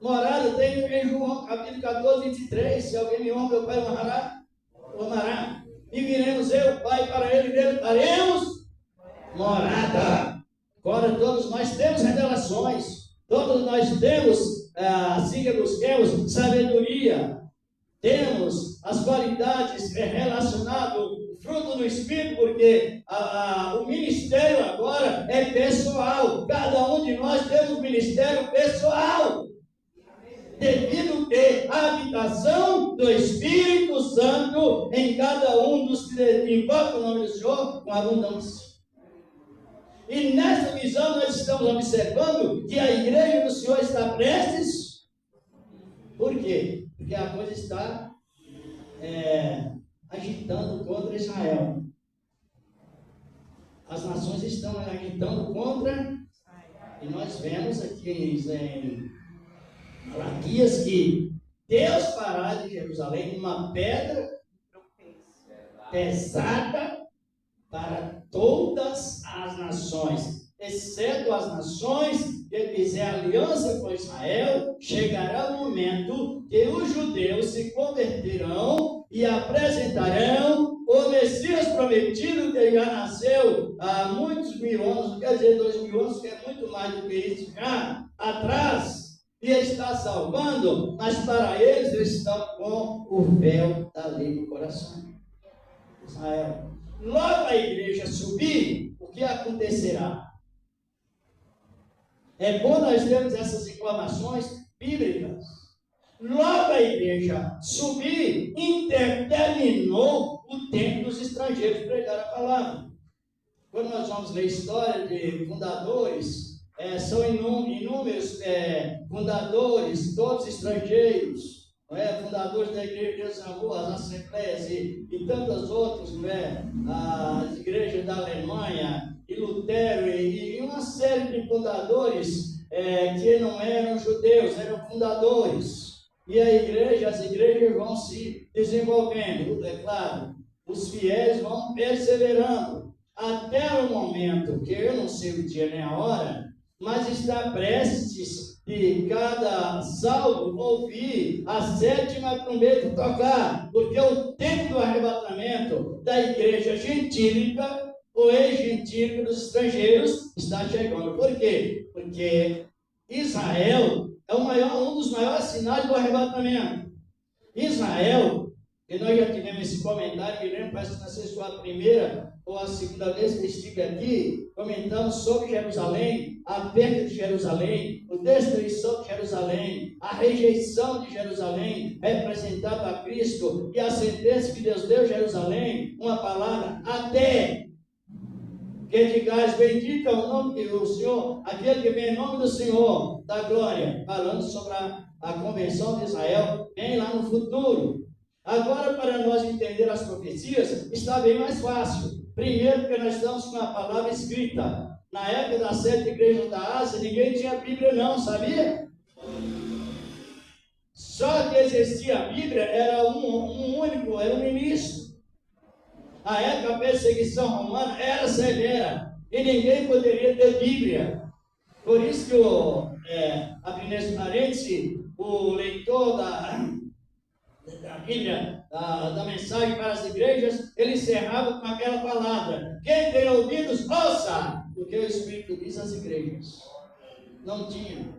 morada. Tem em João capítulo 14, 23. Se alguém me honra, meu Pai o amará. E viremos eu, Pai, para ele, nele faremos morada. Agora todos nós temos revelações. Todos nós temos, assim que busquemos, sabedoria. Temos as qualidades relacionadas fruto do Espírito, porque o ministério agora é pessoal. Cada um de nós temos um ministério pessoal, devido à habitação do Espírito Santo em cada um dos que invocam o nome do Senhor com abundância. E nessa visão nós estamos observando que a igreja do Senhor está prestes. Por quê? Porque a coisa está agitando contra Israel. As nações estão agitando contra, e nós vemos aqui em Malaquias que Deus fará de Jerusalém uma pedra pesada para todas as nações, exceto as nações que fizer aliança com Israel. Chegará o momento que os judeus se converterão e apresentarão o Messias prometido, que já nasceu há muitos mil anos, quer dizer 2000 anos, que é muito mais do que isso já atrás, e está salvando, mas para eles estão com o véu da lei no coração. Israel. Logo a igreja subir, o que acontecerá? É bom nós termos essas informações bíblicas. Logo a igreja subir, terminou o tempo dos estrangeiros pregar a palavra. Quando nós vamos ler a história de fundadores, são inúmeros fundadores, todos estrangeiros, fundadores da igreja de Zambu, as assembleias e tantas outras, as igrejas da Alemanha, e Lutero, e uma série de fundadores que não eram judeus, eram fundadores. E as igrejas vão se desenvolvendo, é claro, os fiéis vão perseverando, até o momento que eu não sei o dia nem a hora, mas está prestes de cada salvo ouvir a 7ª trombeta tocar, porque o tempo do arrebatamento da igreja gentílica, ou ex-gentílica dos estrangeiros, está chegando. Por quê? Porque Israel é um dos maiores sinais do arrebatamento. Israel, que nós já tivemos esse comentário, me lembro, parece que não sei se foi a primeira ou a segunda vez que estive aqui, comentamos sobre Jerusalém, a perda de Jerusalém, a destruição de Jerusalém, a rejeição de Jerusalém, representada a Cristo, e a sentença que Deus deu a Jerusalém, uma palavra, até que digais, bendito é o nome do Senhor, aquele que vem em nome do Senhor, da glória, falando sobre a convenção de Israel, bem lá no futuro. Agora, para nós entender as profecias, está bem mais fácil. Primeiro, porque nós estamos com a palavra escrita. Na época das 7 igrejas da Ásia, ninguém tinha Bíblia não, sabia? Só que existia a Bíblia, era um único, era um ministro. A época, a perseguição romana era severa, e ninguém poderia ter Bíblia. Por isso que, abrindo esse parêntese, o leitor da Bíblia, da mensagem para as igrejas, ele encerrava com aquela palavra: quem tem ouvidos, ouça o que o Espírito diz às igrejas. Não tinha.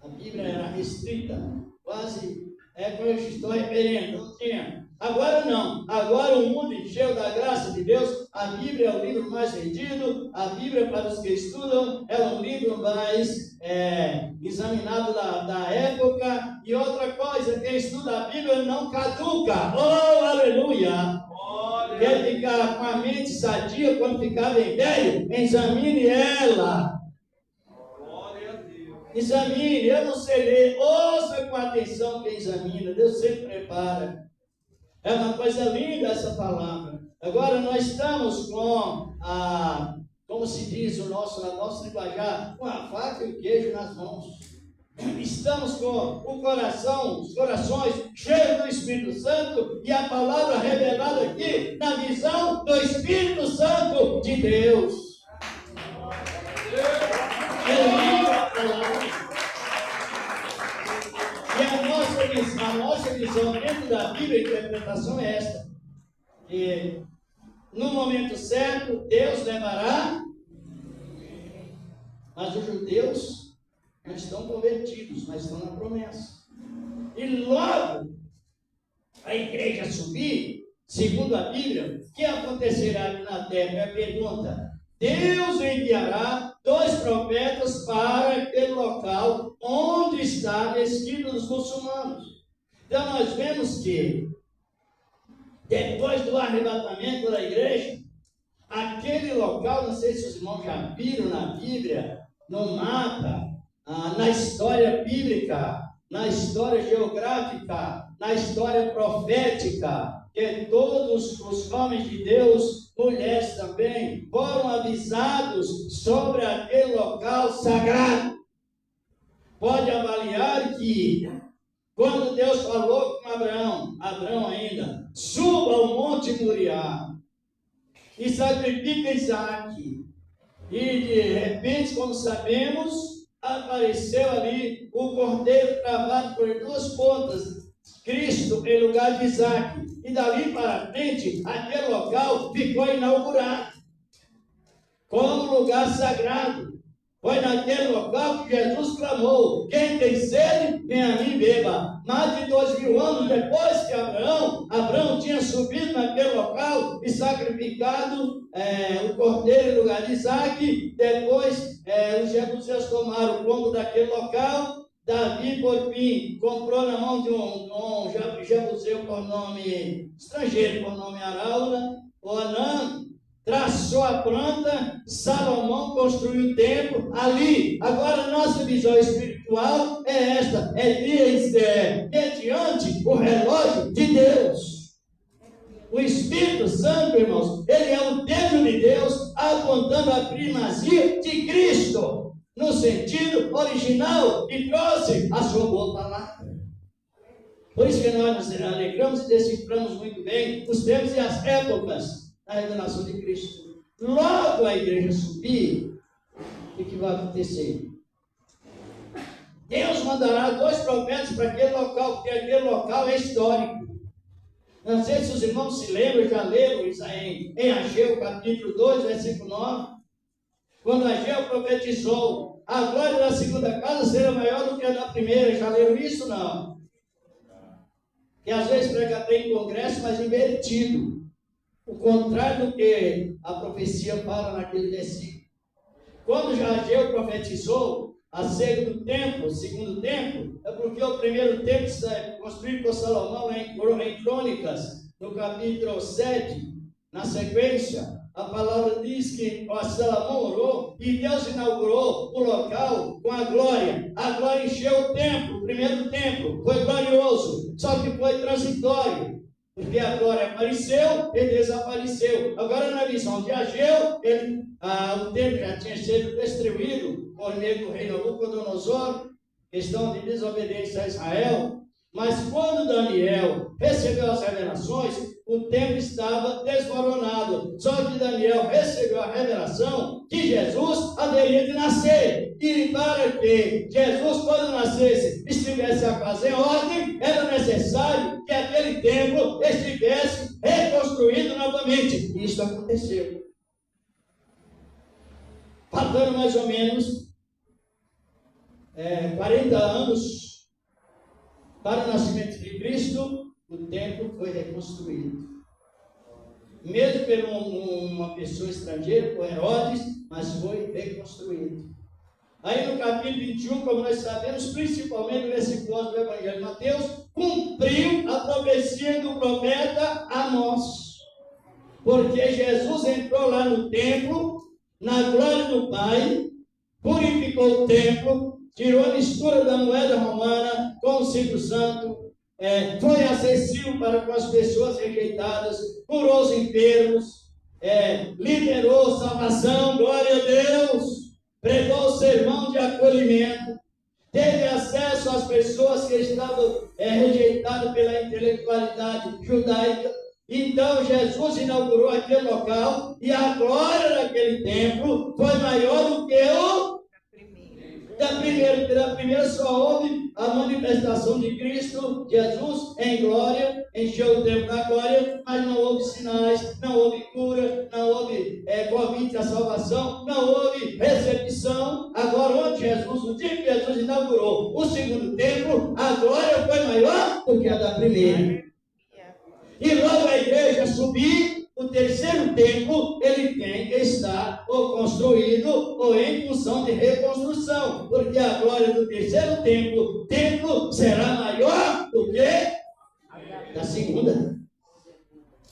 A Bíblia era restrita, quase como eu estou referindo, não tinha. Agora não, agora o mundo encheu da graça de Deus. A Bíblia é o livro mais vendido, a Bíblia para os que estudam é um livro mais examinado da época. E outra coisa, quem estuda a Bíblia não caduca. Oh, aleluia! Quer ficar com a mente sadia quando ficar bem velho? Examine ela. Examine, eu não sei ler, ouça com atenção quem examina, Deus sempre prepara. É uma coisa linda essa palavra. Agora nós estamos com como se diz na nossa linguajar, com a faca e o queijo nas mãos. Estamos com os corações cheios do Espírito Santo e a palavra revelada aqui na visão do Espírito Santo de Deus. E a nossa visão dentro da Bíblia, a interpretação é esta: que no momento certo Deus levará, mas os judeus não estão convertidos, mas estão na promessa. E logo a igreja subir, segundo a Bíblia, o que acontecerá aqui na terra? É a pergunta: Deus enviará 2 profetas para aquele local onde está a mesquita dos muçulmanos. Então nós vemos que depois do arrebatamento da igreja, aquele local, não sei se os irmãos já viram na Bíblia, no mapa, na história bíblica, na história geográfica, na história profética, que todos os homens de Deus, mulheres também, foram avisados sobre aquele local sagrado. Pode avaliar que, quando Deus falou com Abraão ainda, suba ao Monte Moriá e sacrifica Isaac. E de repente, como sabemos, apareceu ali o cordeiro travado por 2 pontas, Cristo em lugar de Isaac. E dali para frente, aquele local ficou inaugurado como lugar sagrado. Foi naquele local que Jesus clamou: quem tem sede, vem a mim e beba. Mais de 2000 anos depois que Abraão tinha subido naquele local e sacrificado o cordeiro em lugar de Isaac. Depois os jebuseus tomaram conta daquele local. Davi, por fim, comprou na mão de um jebuseu por nome estrangeiro, por nome Araúna, Onã, traçou a planta. Salomão construiu o templo ali. Agora nossa visão espiritual é esta, mediante o relógio de Deus. O Espírito Santo, irmãos, ele é o dedo de Deus apontando a primazia de Cristo, no sentido original, que trouxe a sua boa palavra. Por isso que nós nos alegramos e deciframos muito bem os tempos e as épocas da revelação de Cristo. Logo a igreja subir, o que vai acontecer? Deus mandará 2 profetas para aquele local, porque aquele local é histórico. Não sei se os irmãos se lembram, já leram isso em Ageu, capítulo 2, versículo 9. Quando Ageu profetizou: a glória da segunda casa será maior do que a da primeira. Já leram isso? Não. Que às vezes prega até em congresso, mas invertido. O contrário do que a profecia fala naquele versículo. Quando Ageu profetizou acerca do templo, segundo templo, é porque o primeiro templo construído por Salomão em Crônicas, no capítulo 7, na sequência, a palavra diz que Salomão orou e Deus inaugurou o local com a glória. A glória encheu o templo, o primeiro templo, foi glorioso, só que foi transitório, porque a glória apareceu e desapareceu. Agora, na visão de Ageu, o templo já tinha sido destruído por meio do rei Nabucodonosor, questão de desobediência a Israel. Mas quando Daniel recebeu as revelações, o templo estava desmoronado. Só que Daniel recebeu a revelação que Jesus haveria de nascer. E para que Jesus, quando nascesse, estivesse a casa em ordem, era necessário que aquele templo estivesse reconstruído novamente. E isso aconteceu. Faltando mais ou menos 40 anos para o nascimento de Cristo, o templo foi reconstruído. Mesmo por uma pessoa estrangeira, por Herodes, mas foi reconstruído. Aí no capítulo 21, como nós sabemos, principalmente no versículo 11 do Evangelho de Mateus, cumpriu a profecia do profeta Amós. Porque Jesus entrou lá no templo, na glória do Pai, purificou o templo, tirou a mistura da moeda romana com o Espírito Santo, foi acessível para com as pessoas rejeitadas, curou os enfermos, liderou salvação, glória a Deus, pregou o sermão de acolhimento, teve acesso às pessoas que estavam rejeitadas pela intelectualidade judaica. Então Jesus inaugurou aquele local e a glória daquele templo foi maior do que da primeira só houve a manifestação de Cristo, Jesus em glória, encheu o templo da glória, mas não houve sinais, não houve cura, não houve convite à salvação, não houve recepção. Agora, onde Jesus, o dia que Jesus inaugurou o segundo templo, a glória foi maior do que a da primeira. E logo a igreja subir, o terceiro templo, ele tem que estar ou construído ou em função de reconstrução, porque a glória do terceiro templo será maior do que da segunda.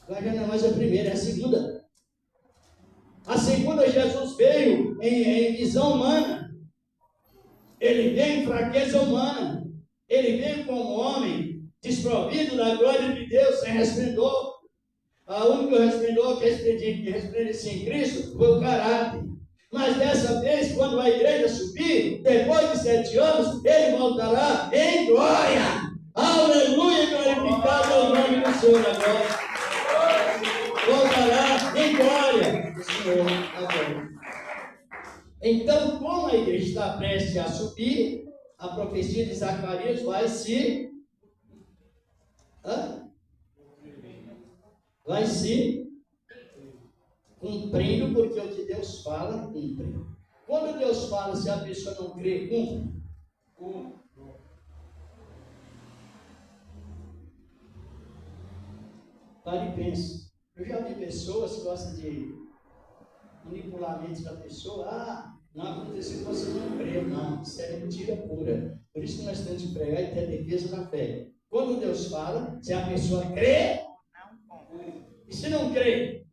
Agora já não é mais a primeira, é a segunda. A segunda, Jesus veio em visão humana, ele veio em fraqueza humana, ele veio como homem, desprovido da glória de Deus, sem resplendor. A única resplendor que resplandecia em Cristo foi o caráter. Mas dessa vez, quando a igreja subir, depois de 7 anos, ele voltará em glória. Aleluia, glorificado é o nome do Senhor agora. Voltará em glória do Senhor agora. Então, como a igreja está prestes a subir, a profecia de Zacarias vai se cumprindo, porque o que Deus fala, cumpre. Quando Deus fala, se a pessoa não crê, cumpre. Pare e pense. Eu já vi pessoas que gostam de manipular a mente da pessoa. Não aconteceu, você não crê. Não, isso é mentira pura. Por isso que nós temos que pregar e ter defesa da fé. Quando Deus fala, se a pessoa crê, e se não crê,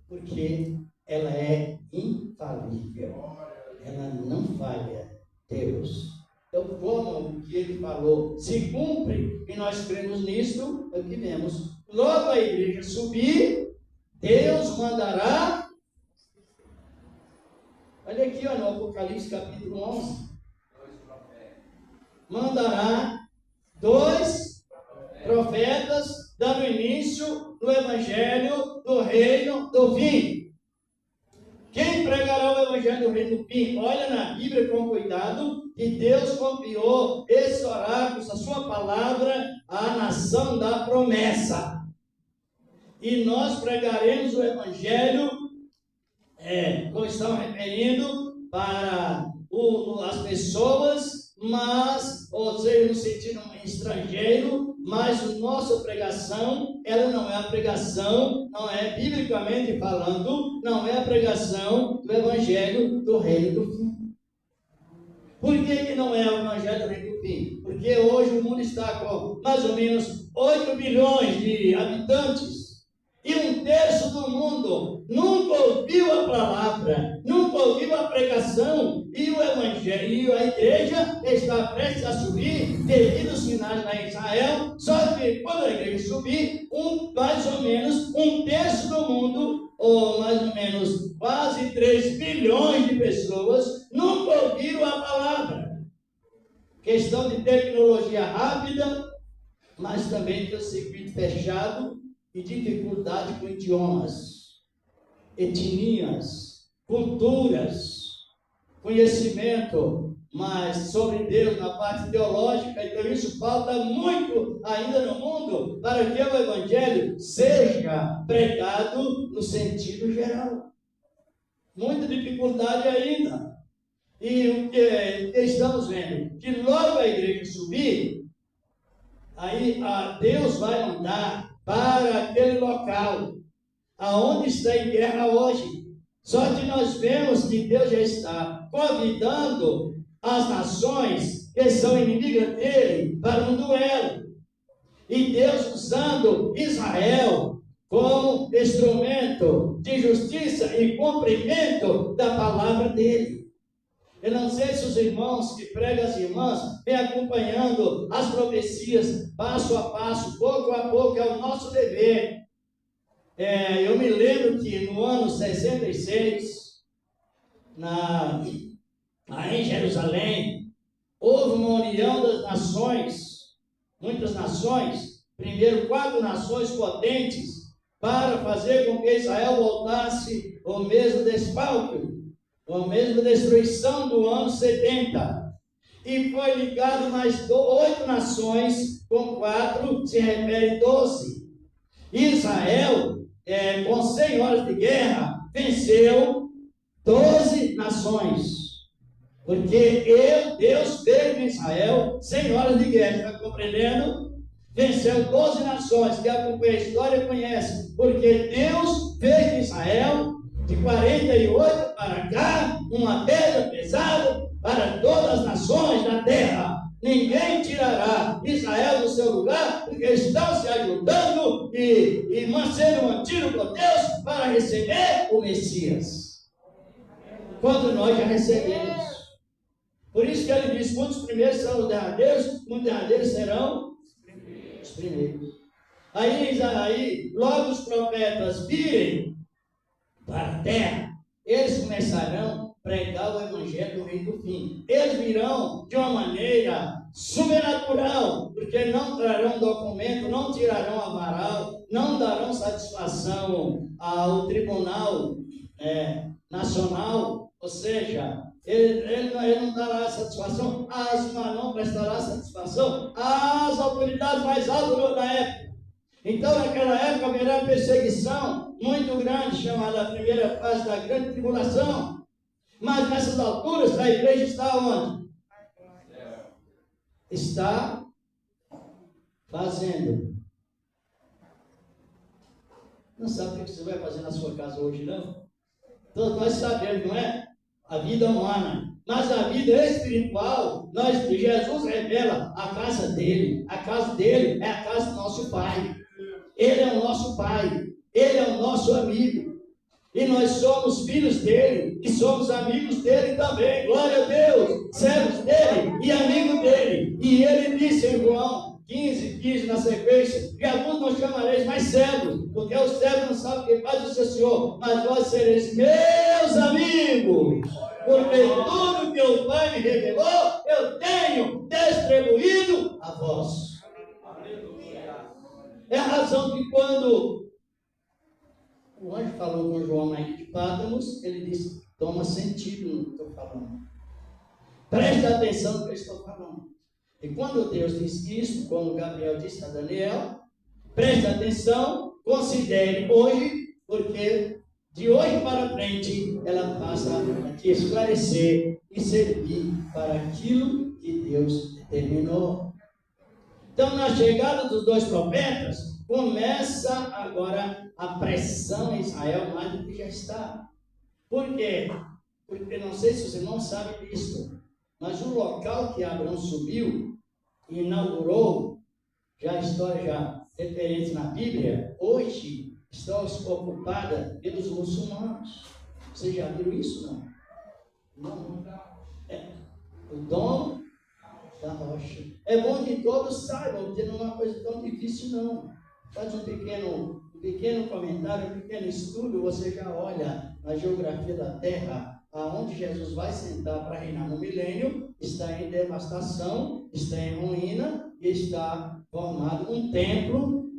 porque ela é infalível, ela não falha. Deus, então como o que ele falou se cumpre e nós cremos nisto, é o que vemos. Logo a igreja subir, Deus mandará. Olha aqui, no Apocalipse capítulo 11, mandará 2 profetas, dando início do evangelho do reino do fim. Quem pregará o evangelho do reino do fim? Olha na Bíblia com cuidado, que Deus confiou esses oráculos, a sua palavra, à nação da promessa. E nós pregaremos o evangelho, como estão referindo, para as pessoas, mas, ou seja, no sentido estrangeiro, mas a nossa pregação, ela não é a pregação, não é biblicamente falando, não é a pregação do evangelho do reino do fim. Por que não é o evangelho do reino do fim? Porque hoje o mundo está com mais ou menos 8 bilhões de habitantes, e 1/3 do mundo nunca ouviu a palavra, nunca ouviu a pregação, e o evangelho, e a igreja está prestes a subir devido aos sinais lá em Israel. Só que quando a igreja subir, mais ou menos 1/3 do mundo, ou mais ou menos quase 3 bilhões de pessoas, nunca ouviram a palavra. questão de tecnologia rápida, mas também tem o circuito fechado e dificuldade com idiomas, etnias, culturas, conhecimento, mas sobre Deus na parte teológica. Então isso falta muito ainda no mundo para que o Evangelho seja pregado no sentido geral. Muita dificuldade ainda. E o que estamos vendo? Que logo a igreja subir, aí Deus vai mandar para aquele local aonde está em guerra hoje. Só que nós vemos que Deus já está convidando as nações que são inimigas dele para um duelo. E Deus usando Israel como instrumento de justiça e cumprimento da palavra dele. Eu não sei se os irmãos que pregam, as irmãs, vêm acompanhando as profecias passo a passo, pouco a pouco, é o nosso dever. Eu me lembro que no ano 66, em Jerusalém, houve uma união das nações, muitas nações, primeiro 4 nações potentes, para fazer com que Israel voltasse ao mesmo desfalque, a mesma destruição do ano 70. E foi ligado mais 8 nações, com 4 se refere 12. Israel, com 100 horas de guerra, venceu 12 nações. Porque Deus fez em Israel 100 horas de guerra, está compreendendo? Venceu 12 nações, que acompanha a história conhece. Porque Deus fez em Israel, de 48 para cá, uma pedra pesada para todas as nações da terra. Ninguém tirará Israel do seu lugar, porque estão se ajudando e sendo mantidos por Deus para receber o Messias. Quando nós já recebemos. Por isso que ele diz: muitos primeiros serão os derradeiros, muitos derradeiros serão os primeiros. Aí logo os profetas virem para a terra, eles começarão a pregar o Evangelho do Reino do Fim. Eles virão de uma maneira sobrenatural, porque não trarão documento, não tirarão a varal, não darão satisfação ao tribunal nacional, ou seja, ele não dará satisfação, não prestará satisfação às autoridades mais altas da época. Então, naquela época, haverá perseguição muito grande, chamada a primeira fase da grande tribulação. Mas nessas alturas, a igreja está onde? Está fazendo. Não sabe o que você vai fazer na sua casa hoje, não? Todos nós sabemos, não é? A vida humana. Mas a vida espiritual, Jesus revela a casa dele. A casa dele é a casa do nosso Pai. Ele é o nosso Pai. Ele é o nosso amigo. E nós somos filhos dele. E somos amigos dele também. Glória a Deus. Servos dele e amigos dele. E ele disse em João 15 na sequência: que a vós não chamareis mais servos, porque os servos não sabem o que faz o seu Senhor, mas vós sereis meus amigos, porque tudo que o Pai me revelou, eu tenho distribuído a vós. É a razão que quando o anjo falou com João na ilha de Pátmos, ele disse: toma sentido no que estou falando, preste atenção no que eu estou falando. E quando Deus diz isso, como Gabriel disse a Daniel, preste atenção, considere hoje, porque de hoje para frente ela passa a te esclarecer e servir para aquilo que Deus determinou. Então, na chegada dos 2 profetas, começa agora a pressão em Israel mais do que já está. Por quê? Porque não sei se você não sabe disso, mas o local que Abraão subiu e inaugurou, já a história já referente na Bíblia, hoje está ocupada pelos muçulmanos. Vocês já viram isso, não? Não. O dono da rocha. É bom que todos saibam, porque não é uma coisa tão difícil, não. Faz um pequeno comentário, um pequeno estudo, você já olha na geografia da Terra, aonde Jesus vai sentar para reinar no milênio, está em devastação, está em ruína, e está formado um templo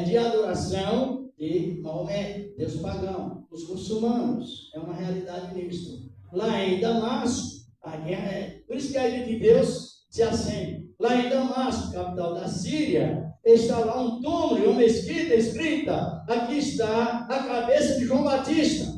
de adoração de Maomé, Deus pagão, os muçulmanos. É uma realidade nisso. Lá em Damasco, a guerra por isso que a ira de Deus se acende. Lá em Damasco, capital da Síria, está lá um túmulo e uma mesquita escrita: aqui está a cabeça de João Batista.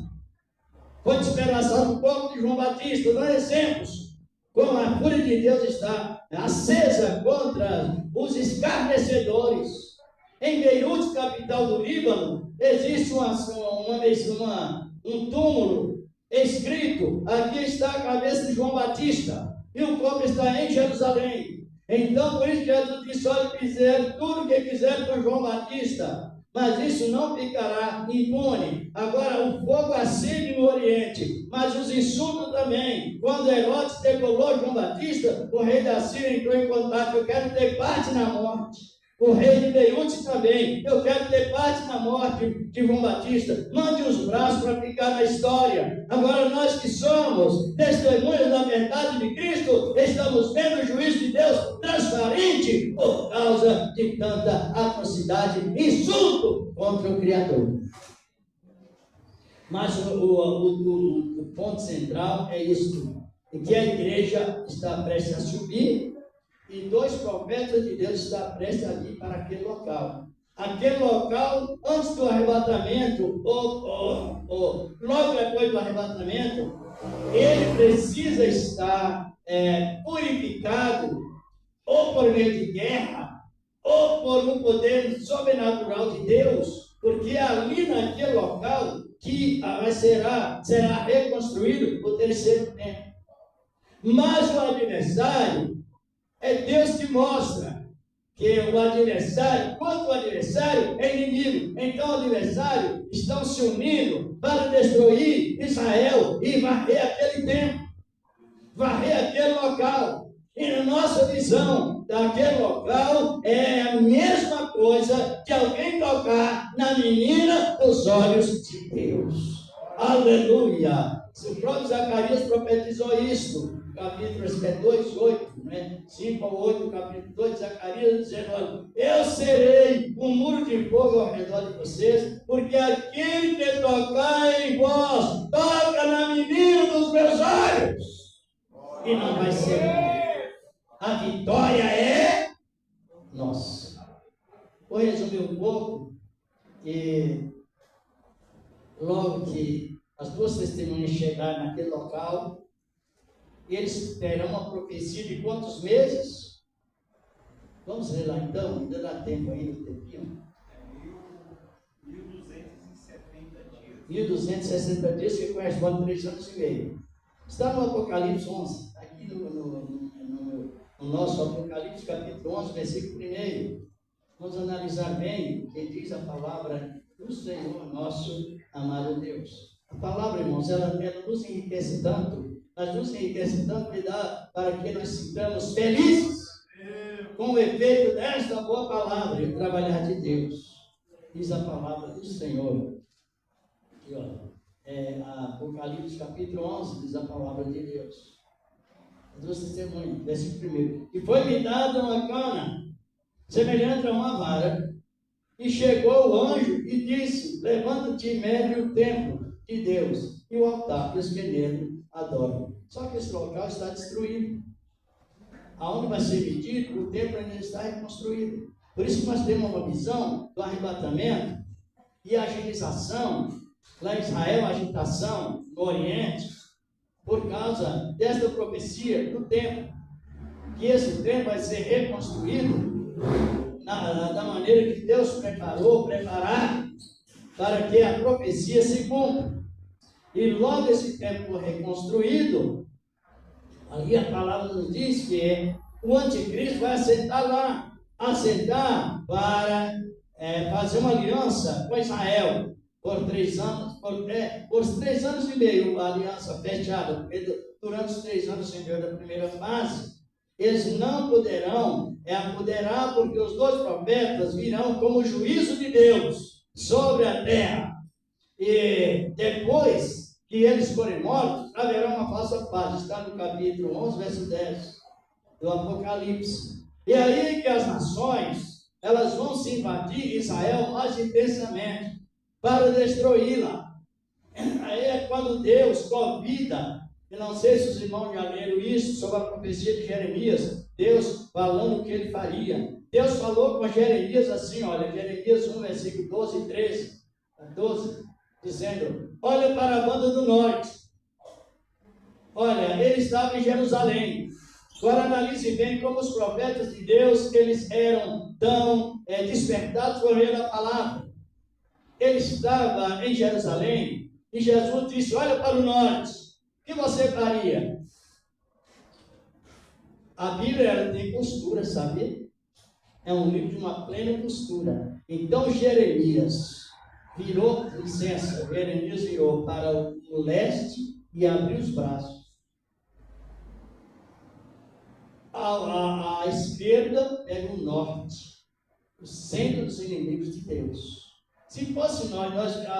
Foi despedaçado o corpo de João Batista. Dá exemplos como a fúria de Deus está acesa contra os escarnecedores. Em Beirute, capital do Líbano, existe um túmulo escrito: aqui está a cabeça de João Batista, e o corpo está em Jerusalém. Então, por isso Jesus disse: olha, fizeram tudo o que quiseram com João Batista, mas isso não ficará impune. Agora o fogo acende no Oriente, mas os insultos também. Quando Herodes decolou João Batista, o rei da Síria entrou em contato: eu quero ter parte na morte. O rei de Beirute também: eu quero ter parte na morte de João Batista. Mande os braços para ficar na história. Agora nós que somos testemunhas da verdade de Cristo, estamos vendo o juízo de Deus transparente por causa de tanta atrocidade e insulto contra o Criador. Mas o ponto central é isso: que a igreja está prestes a subir, e 2 profetas de Deus estão prestes a vir para aquele local. Aquele local, antes do arrebatamento, ou logo depois do arrebatamento, ele precisa estar purificado, ou por meio de guerra, ou por um poder sobrenatural de Deus, porque ali naquele local que será reconstruído o 3º templo. Mas o adversário, é Deus que mostra que o adversário, quando o adversário é inimigo, então o adversário estão se unindo para destruir Israel e varrer aquele templo, varrer aquele local. E na nossa visão daquele local é a mesma coisa que alguém tocar na menina dos olhos de Deus. Aleluia! O próprio Zacarias profetizou isso. Capítulo 2, 8, né? 5 ao 8, capítulo 2, Zacarias dizendo: olha, eu serei um muro de fogo ao redor de vocês, porque aquele que tocar em vós, toca na menina dos meus olhos, e não vai ser bom. A vitória é nossa. Vou resumir um pouco, e logo que as 2 testemunhas chegarem naquele local, eles terão uma profecia de quantos meses? Vamos ler lá então, ainda dá tempo aí no tempinho. 1260 dias, que corresponde a 3 anos e meio. Está no Apocalipse 11, aqui no nosso Apocalipse, capítulo 11, versículo 1. Vamos analisar bem o que diz a palavra do Senhor, nosso amado Deus. A palavra, irmãos, ela nos enriquece tanto. Mas nos enriquece tanto que dá para que nós sintamos felizes com o efeito desta boa palavra e o trabalhar de Deus. Diz a palavra do Senhor. Aqui, Apocalipse capítulo 11, diz a palavra de Deus. As 2 testemunhas, versículo 1. E foi-me dada uma cana, semelhante a uma vara, e chegou o anjo e disse: levanta-te e mede o templo de Deus e o altar, e os que nele adoram. Só que esse local está destruído. Aonde vai ser medido, o templo ainda está reconstruído. Por isso que nós temos uma visão do arrebatamento e a agilização, lá em Israel, a agitação no Oriente, por causa desta profecia do templo. Que esse templo vai ser reconstruído da maneira que Deus preparar para que a profecia se cumpra. E logo esse templo reconstruído, ali a palavra nos diz que o anticristo vai assentar para fazer uma aliança com Israel por 3 anos, por 3 anos e meio, a aliança fechada, porque durante os 3 anos e meio da primeira fase, eles não poderão apoderar, porque os 2 profetas virão como juízo de Deus sobre a terra. E depois que eles forem mortos, haverá uma falsa paz. Está no capítulo 11, verso 10 do Apocalipse. E aí que as nações, elas vão se invadir Israel mais intensamente para destruí-la. Aí é quando Deus convida, eu não sei se os irmãos já leram isso, sobre a profecia de Jeremias, Deus falando o que ele faria. Deus falou com Jeremias assim, olha, Jeremias 1, versículo 12 e 13, 12, dizendo, olha para a banda do norte, olha, ele estava em Jerusalém. Agora analise bem como os profetas de Deus, eles eram tão despertados por meio da palavra. Ele estava em Jerusalém, e Jesus disse, olha para o norte, o que você faria? A Bíblia ela tem costura, sabe? É um livro de uma plena costura. Então Jeremias virou, licença, Jeremias virou para o leste e abriu os braços. A esquerda pega o norte, o centro dos inimigos de Deus. Se fosse nós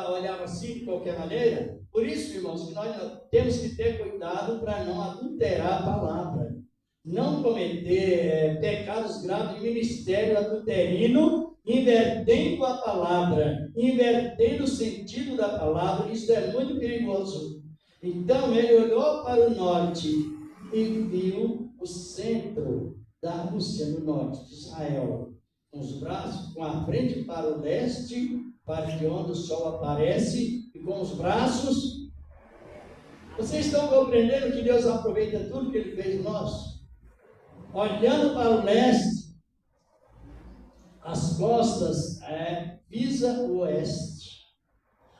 olhávamos assim de qualquer maneira. Por isso, irmãos, que nós temos que ter cuidado para não adulterar a palavra. Não cometer pecados graves de ministério adulterino, invertendo a palavra, invertendo o sentido da palavra. Isso é muito perigoso. Então, ele olhou para o norte e viu o centro da Rússia, no norte de Israel, com os braços, com a frente para o leste, para de onde o sol aparece, e com os braços. Vocês estão compreendendo que Deus aproveita tudo que Ele fez em nós? Olhando para o leste, as costas visa o oeste,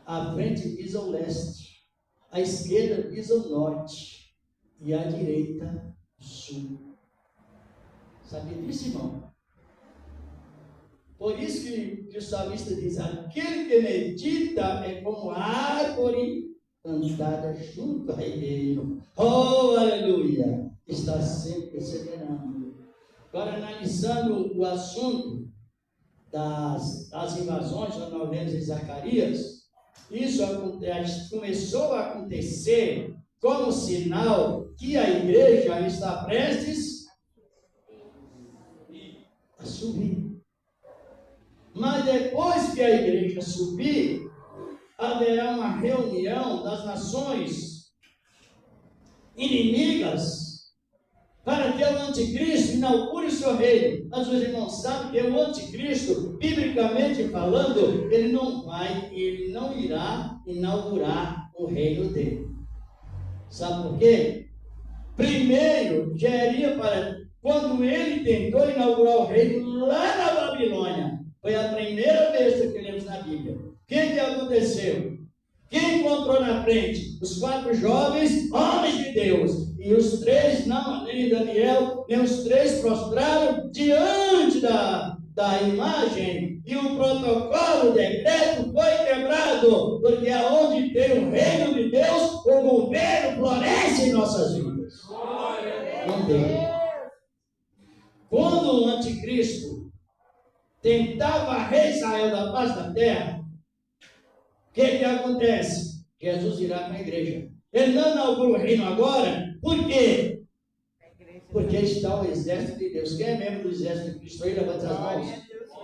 a frente visa o leste, a esquerda visa o norte e a direita o sul. Sabia disso, irmão? Por isso que o salmista diz, aquele que medita é como árvore plantada junto ao ribeiro. Oh, aleluia! Está sempre perseverando. Agora, analisando o assunto das invasões, nós vemos em Zacarias, isso começou a acontecer como sinal que a igreja está prestes a subir. Mas depois que a igreja subir, haverá uma reunião das nações inimigas para que o anticristo inaugure o seu reino. Mas os irmãos sabem que o anticristo, biblicamente falando, ele não irá inaugurar o reino dele. Sabe por quê? Primeiro, já iria para... Quando ele tentou inaugurar o reino lá na Babilônia, foi a primeira vez que lemos na Bíblia. O que aconteceu? Quem encontrou na frente? Os 4 jovens homens de Deus. E os 3, nem Daniel, nem os 3 prostraram diante da imagem. E o protocolo, o decreto foi quebrado. Porque aonde tem o reino de Deus, o governo floresce em nossas vidas. Não tem. Quando o anticristo tentava varrer Israel da face da terra, o que acontece? Jesus irá para a igreja. Ele não inaugura o reino agora, por quê? Porque está o exército de Deus. Quem é membro do exército de Cristo? Aí levanta as mãos.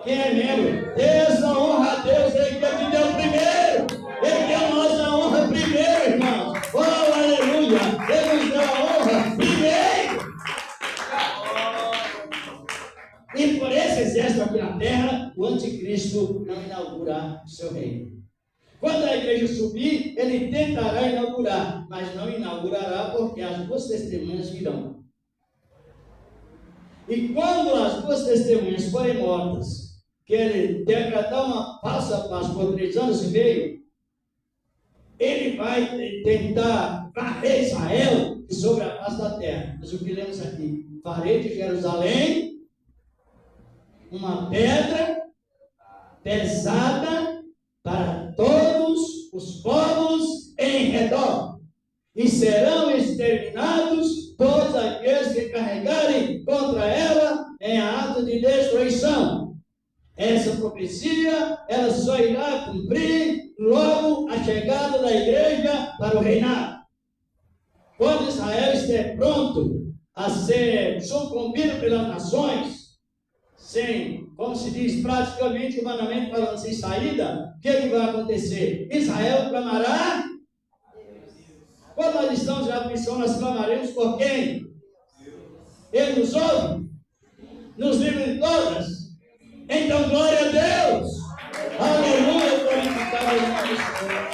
Quem é membro? Essa honra a Deus, Ele quer te dar primeiro. Ele quer a nossa honra primeiro, irmãos. Oh, aleluia! Ele nos dá a honra primeiro. E por esse exército aqui na terra, o anticristo não inaugura o seu reino. Quando a igreja subir, ele tentará inaugurar, mas não inaugurará porque as 2 testemunhas virão. E quando as 2 testemunhas forem mortas, que ele decretar uma falsa paz por 3 anos e meio, ele vai tentar varrer Israel sobre a face da terra. Mas o que lemos aqui? Farei de Jerusalém uma pedra pesada para todos os povos em redor, e serão exterminados todos aqueles que carregarem contra ela em ato de destruição. Essa profecia, ela só irá cumprir logo a chegada da igreja para o reinado. Quando Israel estiver pronto a ser sucumbido pelas nações, sem, como se diz, praticamente, humanamente falando, sem saída, o que vai acontecer? Israel clamará. Quando nós estamos em aflição, nós clamaremos por quem? Ele nos ouve, nos livra de todas. Então, glória a Deus. Aleluia, glorificado em nome do Senhor.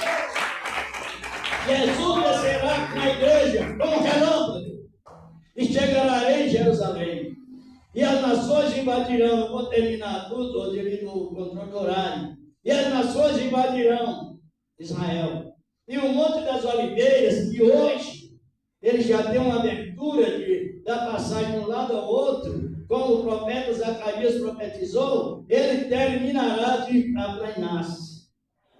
Jesus descerá na igreja como relâmpago e chegará em Jerusalém. E as nações invadirão, vou terminar tudo devido ao controle do horário. E as nações invadirão Israel. E o Monte das Oliveiras, que hoje ele já tem uma abertura da passagem de um lado ao outro, como o profeta Zacarias profetizou, ele terminará de aplanar-se.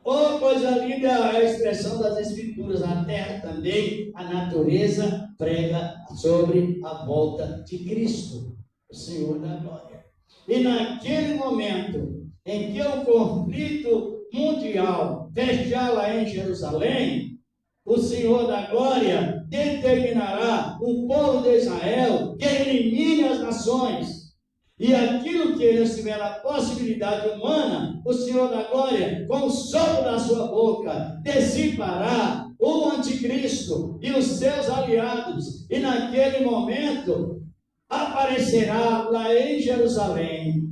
Oh, coisa linda é a expressão das Escrituras. A terra também, a natureza prega sobre a volta de Cristo, o Senhor da glória. E naquele momento em que o conflito mundial fechar lá em Jerusalém, o Senhor da glória determinará o povo de Israel que elimine as nações. E aquilo que eles tiveram a possibilidade humana, o Senhor da glória, com o sopro da sua boca, dissipará o anticristo e os seus aliados. E naquele momento aparecerá lá em Jerusalém,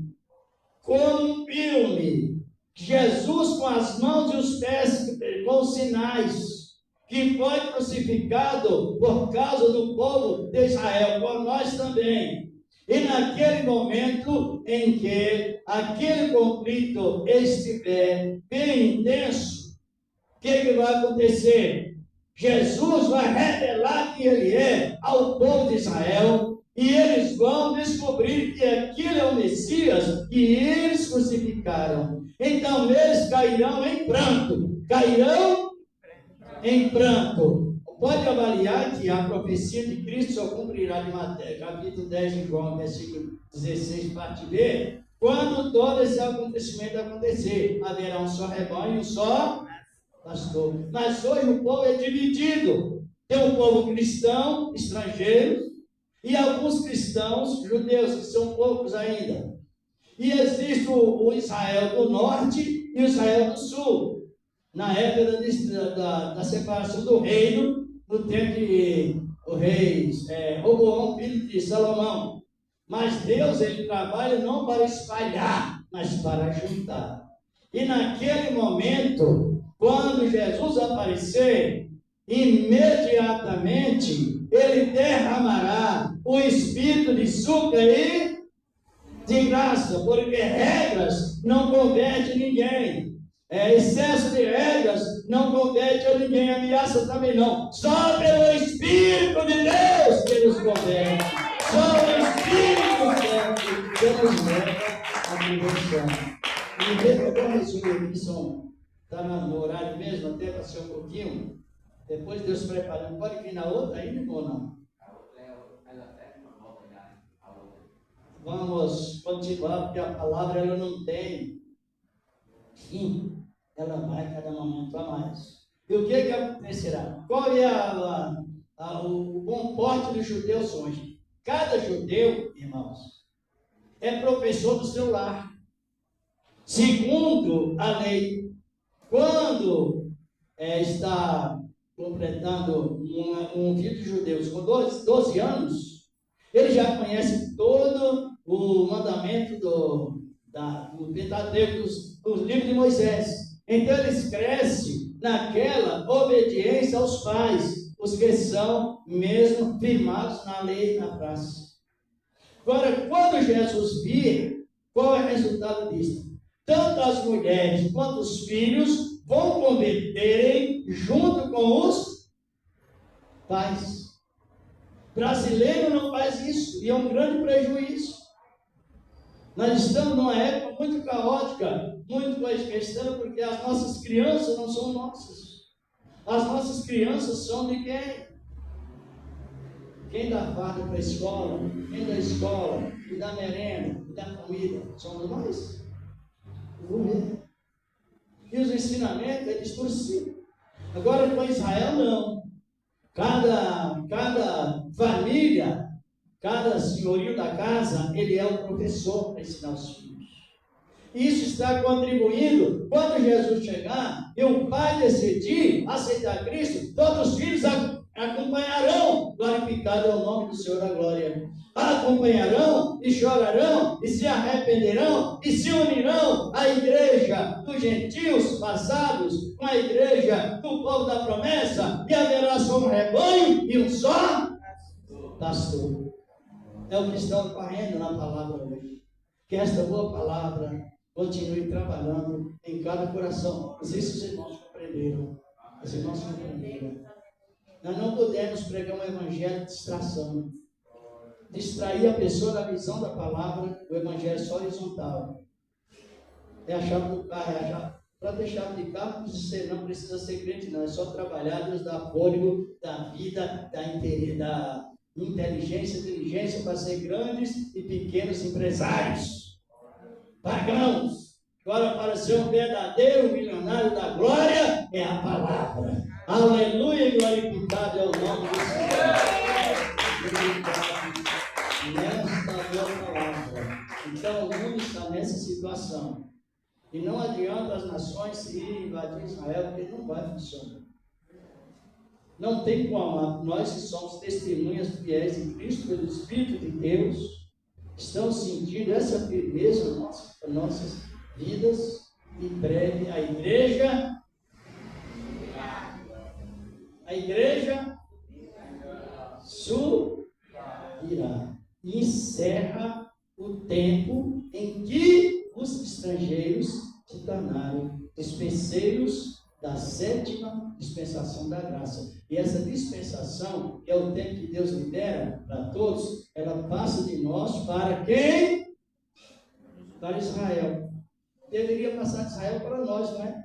como um filme, Jesus com as mãos e os pés com sinais, que foi crucificado por causa do povo de Israel, por nós também. E naquele momento em que aquele conflito estiver bem intenso, o que vai acontecer? Jesus vai revelar quem ele é ao povo de Israel, e eles vão descobrir que aquele é o Messias que eles crucificaram. Então eles cairão em pranto, Pode avaliar que a profecia de Cristo só cumprirá de Mateus, capítulo 10 de João, versículo 16, parte B, quando todo esse acontecimento acontecer. Haverá um só rebanho e um só pastor. Mas hoje o povo é dividido. Tem um povo cristão, estrangeiro, e alguns cristãos, judeus, que são poucos ainda. E existe o Israel do norte e o Israel do sul. Na época da separação do reino, no tempo de o rei Roboão, filho de Salomão. Mas Deus, ele trabalha não para espalhar, mas para juntar. E naquele momento, quando Jesus aparecer, imediatamente ele derramará o espírito de súplica e de graça, porque regras não convertem ninguém. Excesso de regras não converte a ninguém, ameaça também não. Só pelo Espírito de Deus que nos converte. Só o Espírito Santo que nos leva à conversão. E veja, eu vou resumir aqui, está no horário mesmo, até para ser um pouquinho. Depois Deus preparando. Pode vir na outra ainda ou não? Vamos continuar, porque a palavra ela não tem fim. Ela vai cada momento a mais. E o que acontecerá? Qual é o comporte dos judeus hoje? Cada judeu, irmãos, é professor do seu lar. Segundo a lei, quando está completando um filho de judeus com 12 anos, ele já conhece todo o mandamento do Pentateuco, dos livros de Moisés. Então eles crescem naquela obediência aos pais, os que são mesmo firmados na lei e na praça. Agora, quando Jesus vir, qual é o resultado disso? Tanto as mulheres quanto os filhos vão converterem junto com os pais. Brasileiro não faz isso, e é um grande prejuízo. Nós estamos numa época muito caótica, muito questão, porque as nossas crianças não são nossas. As nossas crianças são de quem? Quem dá farda para a escola, quem dá escola, e dá merenda, e dá comida, somos nós. ensinamento é distorcido. Agora com Israel não. Cada família, cada senhorio da casa, ele é o professor para ensinar os filhos. Isso está contribuindo. Quando Jesus chegar e o pai decidir aceitar Cristo, todos os filhos acompanharão. Glorificado é o nome do Senhor da glória. Acompanharão e chorarão e se arrependerão e se unirão à igreja dos gentios passados com a igreja do povo da promessa, e haverá só um rebanho e um só pastor. É o que estão correndo na palavra hoje. Que esta boa palavra continue trabalhando em cada coração. Não sei se os irmãos compreenderam. Os irmãos compreenderam. Nós não podemos pregar um evangelho de distração. Distrair a pessoa da visão da palavra, o evangelho é só horizontal. É a chave do carro, para ter chave de carro, não precisa ser crente, não. É só trabalhar, Deus dá fôlego, da vida, da inteligência para ser grandes e pequenos empresários. Pagãos. Agora, para ser um verdadeiro milionário da glória, é a palavra. Aleluia, glorificado é o nome do Senhor. Nesta boa palavra. Então, o mundo está nessa situação. E não adianta as nações se irem invadir Israel, porque não vai funcionar. Não tem como. Nós que somos testemunhas fiéis em Cristo, pelo Espírito de Deus, estamos sentindo essa firmeza nas nossas vidas. Em breve, a igreja subirá. E encerra o tempo em que os estrangeiros se tornaram dispenseiros da 7ª dispensação da graça. E essa dispensação, que é o tempo que Deus libera para todos, ela passa de nós para quem? Para Israel. Deveria passar de Israel para nós, não é?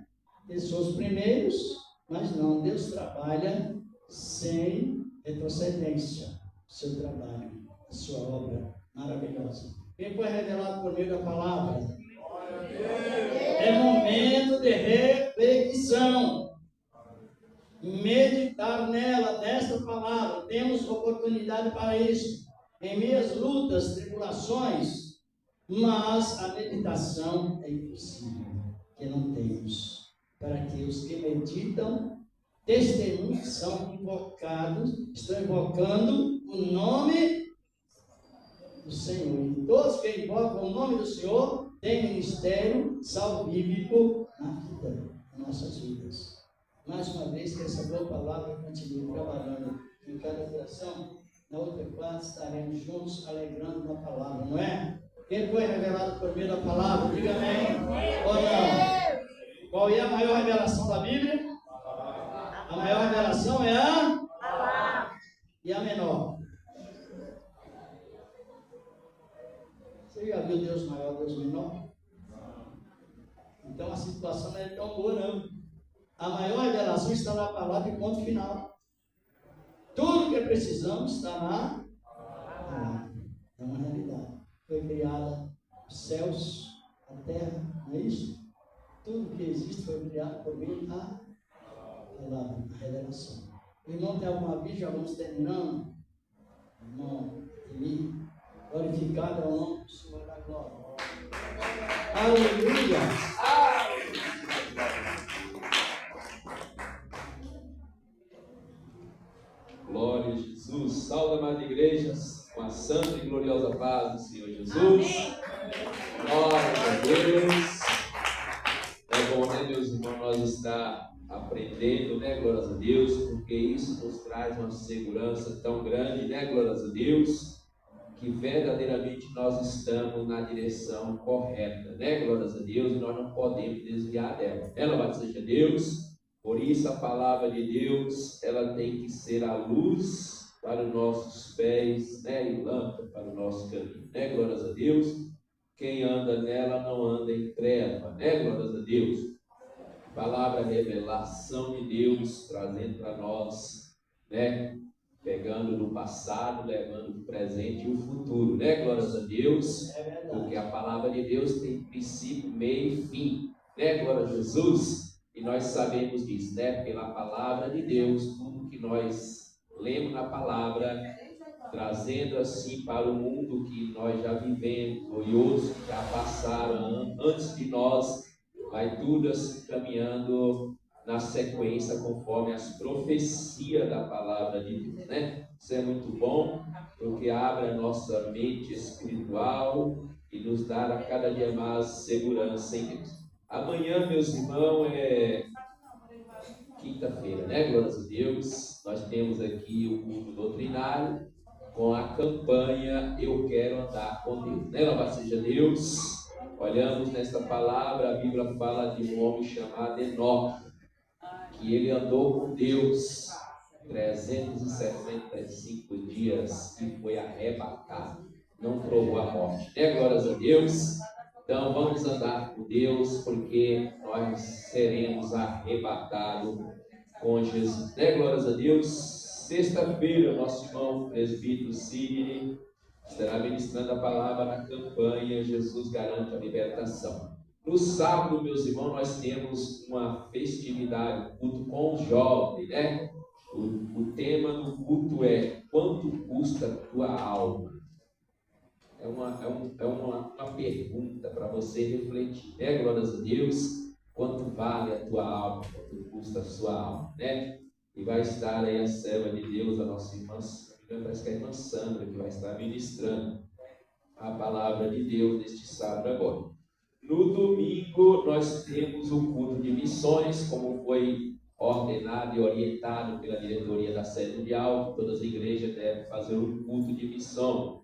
Eles são os primeiros, mas não. Deus trabalha sem retrocedência. O seu trabalho, a sua obra maravilhosa. Quem foi revelado por meio da palavra? É momento de reflexão. Meditar nela, nesta palavra. Temos oportunidade para isso. Em meias lutas, tribulações, mas a meditação é impossível, que não temos. Para que os que meditam, testemunhos são invocados, estão invocando o nome do Senhor. E todos que invocam o nome do Senhor têm ministério salvífico na vida, nas nossas vidas. Mais uma vez, que essa boa palavra continue trabalhando em cada coração. Na outra parte estaremos juntos alegrando na palavra, não é? Quem foi revelado por meio da palavra? Diga amém ou não? Qual é a maior revelação da Bíblia? A maior revelação é a palavra. E a menor? Você já viu Deus maior, Deus menor? Então a situação não é tão boa, não. A maior revelação está na palavra e ponto final. Tudo que precisamos está na palavra. É uma realidade. Foi criada os céus, a terra, não é isso? Tudo que existe foi criado por meio da palavra, a revelação. O irmão tem alguma vez, já vamos terminando. Irmão, ele glorificado é o nome do Senhor da glória. Aleluia! Glória a Jesus. Salve, amada igreja, com a santa e gloriosa paz do Senhor Jesus. Glória a Deus. É bom, né, meus irmãos, nós estar aprendendo, né, glórias a Deus, porque isso nos traz uma segurança tão grande, né, glórias a Deus, que verdadeiramente nós estamos na direção correta, né, glórias a Deus, e nós não podemos desviar dela. Louvado seja Deus. Por isso a palavra de Deus, ela tem que ser a luz para os nossos pés, né, e lâmpada para o nosso caminho, né, glórias a Deus. Quem anda nela não anda em treva, né, glórias a Deus. Palavra, revelação de Deus, trazendo para nós, né, pegando no passado, levando o presente e o futuro, né, glórias a Deus. Porque a palavra de Deus tem princípio, meio e fim, né, glória a Jesus. E E nós sabemos disso, né? Pela palavra de Deus, tudo que nós lemos na palavra, trazendo assim para o mundo que nós já vivemos, e outros que já passaram antes de nós, vai tudo assim caminhando na sequência conforme as profecias da palavra de Deus, né? Isso é muito bom, porque abre a nossa mente espiritual e nos dá a cada dia mais segurança em Deus. Amanhã, meus irmãos, é quinta-feira, né? Glórias a Deus. Nós temos aqui o culto doutrinário com a campanha Eu Quero Andar com Deus, né? Louvado seja Deus. Olhamos nesta palavra, a Bíblia fala de um homem chamado Enoque, que ele andou com Deus 365 dias e foi arrebatado, não provou a morte, né? Glórias a Deus. Então vamos andar com Deus, porque nós seremos arrebatados com Jesus, né? Glórias a Deus. Sexta-feira, nosso irmão presbítero Sidney estará ministrando a palavra na campanha Jesus Garante a Libertação. No sábado, meus irmãos, nós temos uma festividade, um culto com os jovens, né? O tema do culto é: quanto custa a tua alma? É uma pergunta para você refletir, né? Glórias a Deus. Quanto vale a tua alma? Quanto custa a sua alma, né? E vai estar aí a serva de Deus, a nossa irmã, parece que é a irmã Sandra, que vai estar ministrando a palavra de Deus neste sábado agora. No domingo, nós temos o culto de missões, como foi ordenado e orientado pela diretoria da sede mundial. Todas as igrejas devem fazer um culto de missões,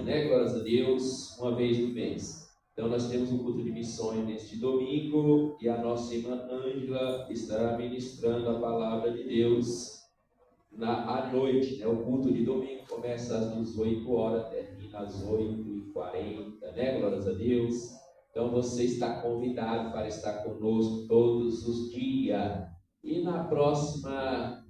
né? Glórias a Deus, uma vez no mês. Então, nós temos um culto de missões neste domingo e a nossa irmã Ângela estará ministrando a palavra de Deus à noite, né? O culto de domingo começa às 18 horas, termina às 8h40, né? Glórias a Deus. Então você está convidado para estar conosco todos os dias. E na próxima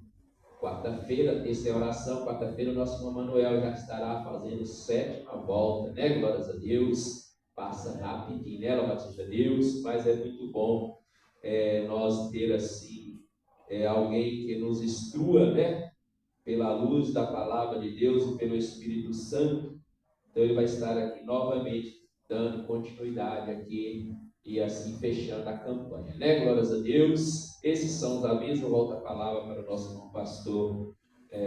quarta-feira, terceira oração, quarta-feira, o nosso irmão Manuel já estará fazendo 7ª volta, né? Glórias a Deus. Passa rapidinho, né? Louvado seja Deus, mas é muito bom nós ter assim alguém que nos instrua, né? Pela luz da palavra de Deus e pelo Espírito Santo. Então ele vai estar aqui novamente dando continuidade aqui e assim fechando a campanha, né? Glórias a Deus. Esses são os avisos. Eu volto a palavra para o nosso irmão pastor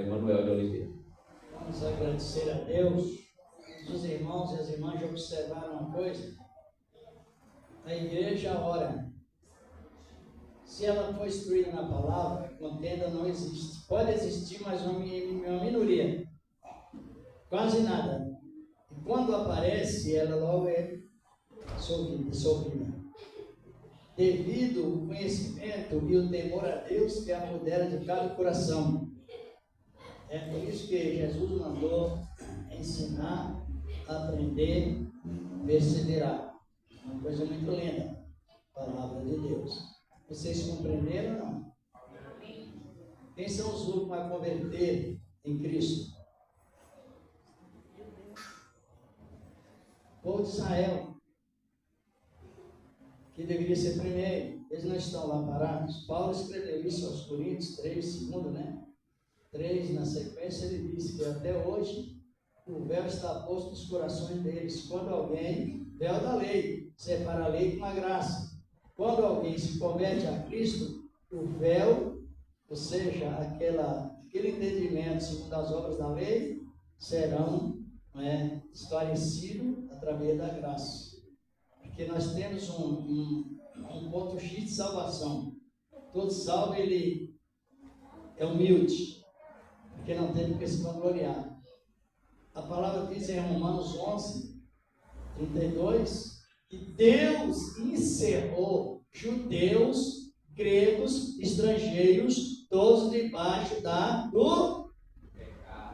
Manuel de Oliveira. Vamos agradecer a Deus. Os irmãos e as irmãs já observaram uma coisa? A igreja ora. Se ela for instruída na palavra, contenda não existe. Pode existir, mas uma minoria. Quase nada. E quando aparece, ela logo é dissolvida. Devido ao conhecimento e o temor a Deus que apodera de cada coração. É por isso que Jesus mandou ensinar, aprender, perseverar. Uma coisa muito linda. Palavra de Deus. Vocês compreenderam ou não? Quem são os últimos a converter em Cristo? O povo de Israel, que deveria ser primeiro. Eles não estão lá parados. Paulo escreveu isso aos Coríntios 3:2, né? 3, na sequência, ele disse que até hoje o véu está posto nos corações deles. Quando alguém, véu da lei, separa a lei com a graça. Quando alguém se converte a Cristo, o véu, ou seja, aquele entendimento segundo as obras da lei, serão esclarecidos através da graça. Porque nós temos um ponto X de salvação. Todo salvo, ele é humilde, porque não tem porque se vangloriar. A palavra diz em Romanos 11:32, que Deus encerrou judeus, gregos, estrangeiros, todos debaixo do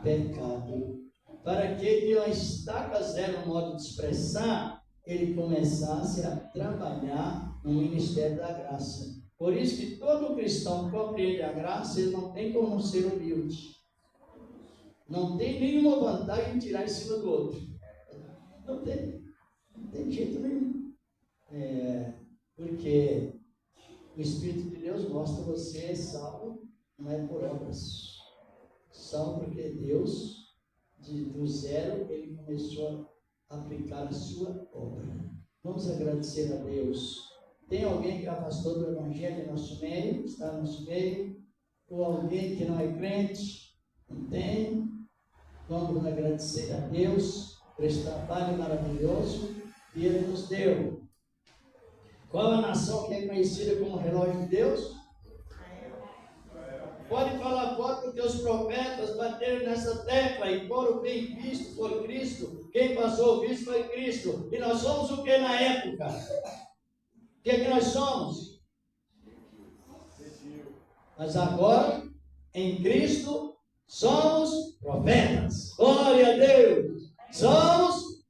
pecado. Para que uma estaca zero, modo de expressar, ele começasse a trabalhar no ministério da graça. Por isso que todo cristão que compreende a graça, ele não tem como ser humilde. Não tem nenhuma vantagem em tirar em cima do outro. Não tem jeito nenhum. Porque O Espírito de Deus mostra você salvo, não é por obras. Salvo porque Deus, do zero, Ele começou a aplicar a sua obra. Vamos agradecer a Deus. Tem alguém que afastou do Evangelho em nosso meio? Está no nosso meio? Ou alguém que não é crente? Não tem? Vamos agradecer a Deus por esse trabalho maravilhoso que Ele nos deu. Qual a nação que é conhecida como relógio de Deus? Pode falar, pode, porque os profetas bateram nessa tecla e foram bem vistos por Cristo. Quem passou o visto foi Cristo. E nós somos o que na época? O que nós somos? Mas agora, em Cristo, somos profetas. Glória a Deus! Somos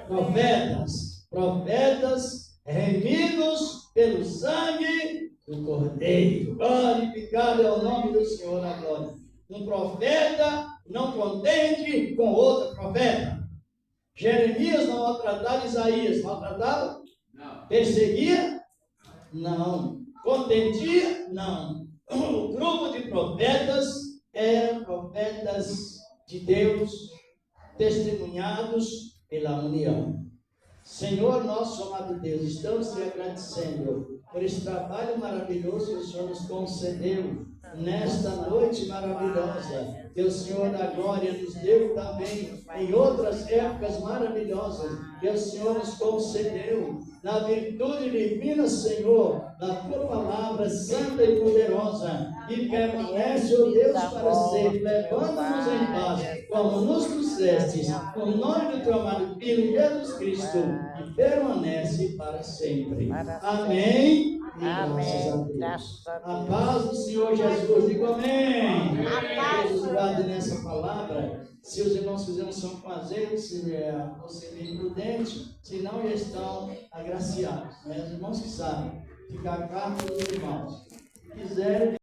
profetas. Profetas remidos pelo sangue do Cordeiro. Glorificado é o nome do Senhor na glória. Um profeta não contente com outro profeta. Jeremias não maltratava Isaías. Maltratava? Não. Perseguia? Não. Contentia? Não. O grupo de profetas eram profetas de Deus, testemunhados pela união. Senhor nosso amado Deus, estamos te agradecendo por esse trabalho maravilhoso que o Senhor nos concedeu nesta noite maravilhosa, que o Senhor da glória nos deu também em outras épocas maravilhosas, que o Senhor nos concedeu na virtude divina, Senhor, da tua palavra santa e poderosa, e permanece, ó Deus, para sempre, levando-nos em paz, como nos trouxestes, no nome do teu amado Filho Jesus Cristo, e permanece para sempre. Amém. E graças a Deus. A paz do Senhor Jesus, digo amém. Deus guarde nessa palavra. Se os irmãos quiserem são com azeite, se você é bem prudente, senão já estão agraciados. Os irmãos que sabem, ficar cá para os irmãos. Se quiserem.